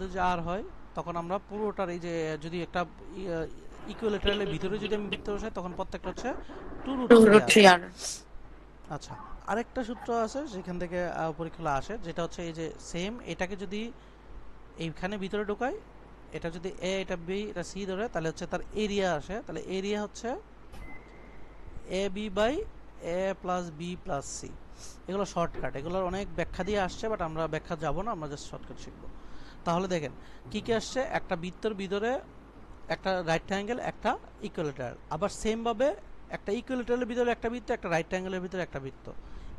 যদি আর হয়, তখন আমরা পুরোটার এই যে যদি একটা ইকুইলেটারালের ভিতরে যদি আমি বৃত্ত বসাই, তখন প্রত্যেকটা হচ্ছে 2 রুট 3 আর। আচ্ছা, আরেকটা সূত্র আছে যেখান থেকে পরীক্ষা আসে, যেটা হচ্ছে এই যে সেম এটাকে যদি এইখানে ভিতরে ঢোকাই, এটা যদি এ, এটা বি, এটা সি ধরে, তাহলে হচ্ছে তার এরিয়া আসে, তাহলে এরিয়া হচ্ছে A B by A plus B plus C. এগুলো শর্টকাট, এগুলোর অনেক ব্যাখ্যা দিয়ে আসছে, বাট আমরা ব্যাখ্যা যাব না, আমরা জাস্ট শর্টকাট শিখবো। তাহলে দেখেন কি কি আসছে, একটা বৃত্তের ভিতরে একটা রাইট ট্রায়াঙ্গেল, একটা ইকুইলেটারাল, আবার সেম ভাবে একটা ইকুইলেটারালের ভিতরে একটা বৃত্ত, একটা রাইট ট্রায়াঙ্গেলের ভিতরে একটা বৃত্ত।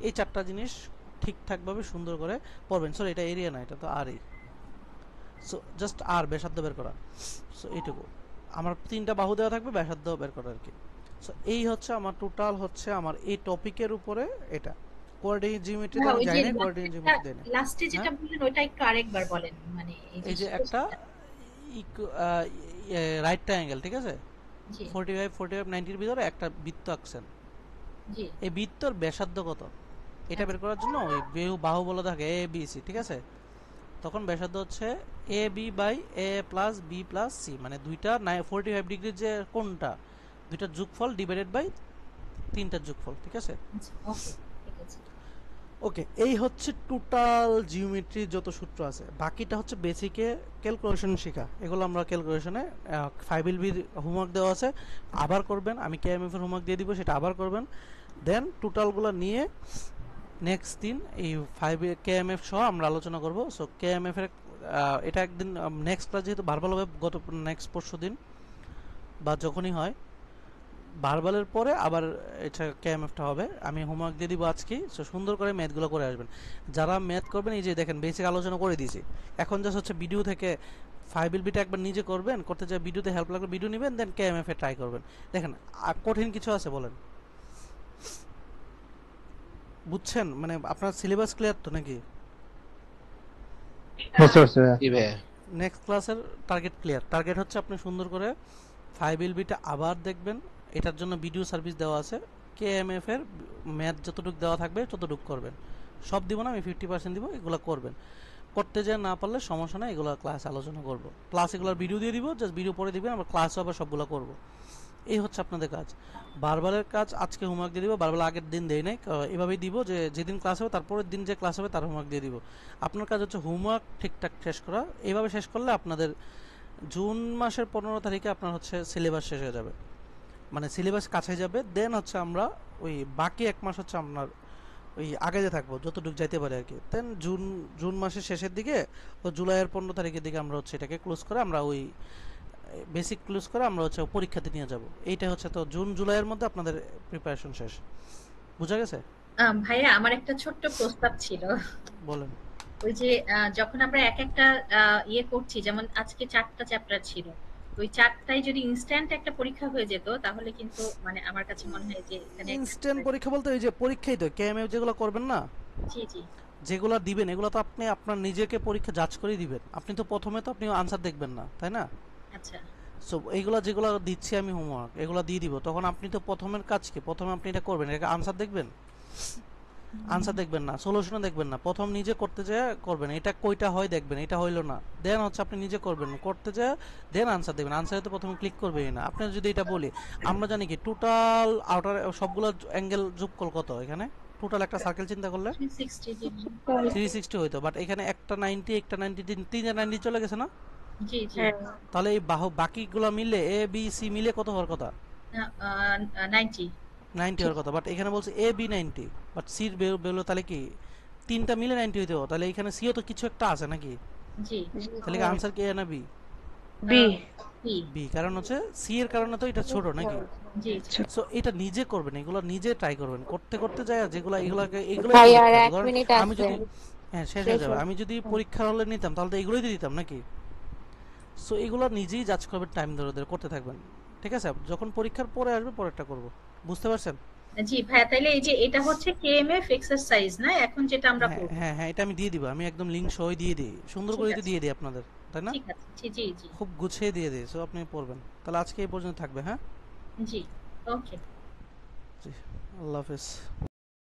এই চারটা জিনিস ঠিকঠাকভাবে সুন্দর করে পড়বেন। সরি, এটা এরিয়া না, এটা তো আরই। সো জাস্ট আর ব্যাসার্ধ বের করা। সো এইটুকু আমার 3টা বাহু দেওয়া থাকবে, ব্যাসার্ধ বের করা আর কি। সো এই হচ্ছে আমার টোটাল হচ্ছে আমার এই টপিকের উপরে এটা। কোঅর্ডিনেট জিওমেট্রি তো হ্যাঁ, আমি ওই যে জানি না, কোঅর্ডিনেট জিওমেট্রি দেই না। লাস্টে যেটা হ্যাঁ? বললেন ওইটা একটু আরেকবার বলেন, মানে এই যে একটা রাইট ট্রায়াঙ্গেল, ঠিক আছে, জি 45 90 এর ভিতরে একটা বৃত্ত আঁকছেন। জি এই বৃত্তর ব্যাসার্ধ কত এটা বের করার জন্য ওই বাহু বলা থাকে এ বি সি, ঠিক আছে। তখন ব্যাসার্ধ হচ্ছে A B by A plus B plus C, মানে দুইটা 45 ডিগ্রির যে কোণটা দুইটার যোগফল ডিভাইডেড বাই 3টার যোগফল, ঠিক আছে। ওকে ঠিক আছে। ওকে, এই হচ্ছে টোটাল জিওমেট্রির যত সূত্র আছে। বাকিটা হচ্ছে বেসিকে ক্যালকুলেশন শেখা, এগুলো আমরা ক্যালকুলেশনে 5LB হোমওয়ার্ক দেওয়া আছে, আবার করবেন। আমি কেএমএফ এর হোমওয়ার্ক দিয়ে দিব, সেটা আবার করবেন। দেন টোটালগুলো নিয়ে নেক্সট দিন এই 5 কেএমএফ সহ আমরা আলোচনা করব। সো কেএমএফ এর এটা একদিন নেক্সট ক্লাস যেহেতু ভার্বাল হবে গত নেক্সট পরশু দিন বা যখনই হয়, ভার্বালের পরে আবার এটা কেএমএফটা হবে। আমি হোমওয়ার্ক দিয়ে দিব আজকে। সো সুন্দর করে ম্যাথগুলো করে আসবেন। যারা ম্যাথ করবেন এই যে দেখেন বেসিক আলোচনা করে দিয়েছি, এখন জাস্ট হচ্ছে ভিডিও থেকে 5LBটা একবার নিজে করবেন, করতে চাই ভিডিওতে হেল্প লাগলে ভিডিও নেবেন, দেন কেএমএফ এ ট্রাই করবেন। দেখেন কঠিন কিছু আছে বলেন, বুঝছেন? মানে আপনার সিলেবাস ক্লিয়ার তো নাকি? বুঝতে পারছি ভাইয়া। জি ভাইয়া। নেক্সট ক্লাসের টার্গেট ক্লিয়ার। টার্গেট হচ্ছে আপনি সুন্দর করে 5LBটা আবার দেখবেন, এটার জন্য ভিডিও সার্ভিস দেওয়া আছে। কেএমএফ এর ম্যাথ যতটুকু দেওয়া থাকবে ততটুকু করবেন, সব দিব না, আমি 50% দিব। এগুলো করবেন, করতে যা না পারলে সমস্যা নাই, এগুলো ক্লাস আলোচনা করব। প্লাস এগুলোর ভিডিও দিয়ে দিব, জাস্ট ভিডিও পরে দিবেন, আমরা ক্লাসও আবার সবগুলো করব। এই হচ্ছে আপনাদের কাজ। বারবারের কাজ আজকে হোমওয়ার্ক দিয়ে দিব, বারবার আগের দিন দেই নাই, এভাবেই দিব যে যেদিন ক্লাস হবে তারপরের দিন যে ক্লাস হবে তার হোমওয়ার্ক দিয়ে দিব। আপনার কাজ হচ্ছে হোমওয়ার্ক ঠিকঠাক শেষ করা। এইভাবে শেষ করলে আপনাদের জুন মাসের 15 তারিখে আপনার হচ্ছে সিলেবাস শেষ হয়ে যাবে, মানে সিলেবাস কাছে যাবে। দেন হচ্ছে আমরা ওই বাকি 1 মাস হচ্ছে আপনার ওই আগে যে থাকবো যতটুকু যাইতে পারে আর কি। দেন জুন মাসের শেষের দিকে ও জুলাইয়ের 15 তারিখের দিকে আমরা হচ্ছে এটাকে ক্লোজ করে আমরা ওই বেসিক ক্লোজ করে আমরা হচ্ছে পরীক্ষাতে নিয়ে যাব। এইটা হচ্ছে তো জুন জুলাইয়ের মধ্যে আপনাদের প্রিপারেশন শেষ। বুঝা গেছে? ভাইয়া আমার একটা ছোট্ট প্রস্তাব ছিল। বলেন। ওই যে যখন আমরা এক একটা ইয়ে করছি, যেমন আজকে 4টা চ্যাপ্টার ছিল, ওই 4টাই যদি ইনস্ট্যান্ট একটা পরীক্ষা হয়ে যেত তাহলে কিন্তু মানে আমার কাছে মনে হয় যে এখানে ইনস্ট্যান্ট পরীক্ষা বলতে ওই যে পরীক্ষাই তো কেএমএফ যেগুলো করবেন না, জি জি যেগুলো দিবেন এগুলো তো আপনি আপনার নিজেকে পরীক্ষা যাচ করেই দিবেন। আপনি তো প্রথমে তো আপনি আনসার দেখবেন না, তাই না? আচ্ছা সো এইগুলো যেগুলো দিচ্ছি আমি হোমওয়ার্ক এগুলো দিয়ে দিব, তখন আপনি তো প্রথমের কাজ কি, প্রথমে আপনি এটা করবেন, এটা আনসার দেখবেন, আনসার দেখবেন না, সলিউশন দেখবেন না, প্রথম নিজে করতে যায় করবেন, এটা কয়টা হয় দেখবেন, এটা হইলো না, দেন হচ্ছে আপনি নিজে করবেন, করতে যায় দেন আনসার দেখবেন। আনসারে তো প্রথমে ক্লিক করবেই না। আপনি যদি এটা বলি, আমরা জানি কি টোটাল আউটার সবগুলো অ্যাঙ্গেল যোগফল কত, এখানে টোটাল একটা সার্কেল চিন্তা করলে 360 ডিগ্রি 360 হইতো, বাট এখানে একটা 90 একটা 90 তিনটা 90 চলে গেছে না? জি জি তাহলে এই বাকিগুলো মিলে এ বি সি মিলে কত হওয়ার কথা? 90 90 হওয়ার কথা, বাট এখানে বলছে এ বি 90, বাট সি বেরোলো, তাহলে কি তিনটা মিলে 90 হইতে হবে? তাহলে এখানে সিও তো কিছু একটা আছে নাকি? জি তাহলে কি আনসার কি এ না বি? বি। বি বি, কারণ হচ্ছে সি এর কারণে তো এটা ছোট নাকি? জি সো এটা নিজে করবেন, এগুলো নিজে ট্রাই করবেন, করতে করতে যায় যেগুলো এগুলো ভাই আর 1 মিনিট আমি আছে। যদি হ্যাঁ শেষ হয়ে যাবে, আমি যদি পরীক্ষার হলে নিতাম তাহলে তো এগুলোই দিয়ে দিতাম নাকি? সো এগুলো নিজেই যাচ করবেন, টাইম ধরে ধরে করতে থাকবেন, ঠিক আছে? যখন পরীক্ষার পরে আসবে পরেরটা করব, বুঝতে পারছেন? জি ভাইয়া, তাইলে এই যে এটা হচ্ছে কেএমএফ এক্সারসাইজ না, এখন যেটা আমরা হ্যাঁ করব। হ্যাঁ হ্যাঁ, এটা আমি দিয়ে দিব, আমি একদম লিংক সহ দিয়ে দিই, সুন্দর করে ঠিক আছে। দিয়ে দিই আপনাদের, তাই না? ঠিক আছে জি জি জি খুব গুছিয়ে দিয়ে দিই, সো আপনি পড়বেন। তাহলে আজকে এই পর্যন্ত থাকবে, হ্যাঁ? জি ওকে জি, আল্লাহ হাফেজ।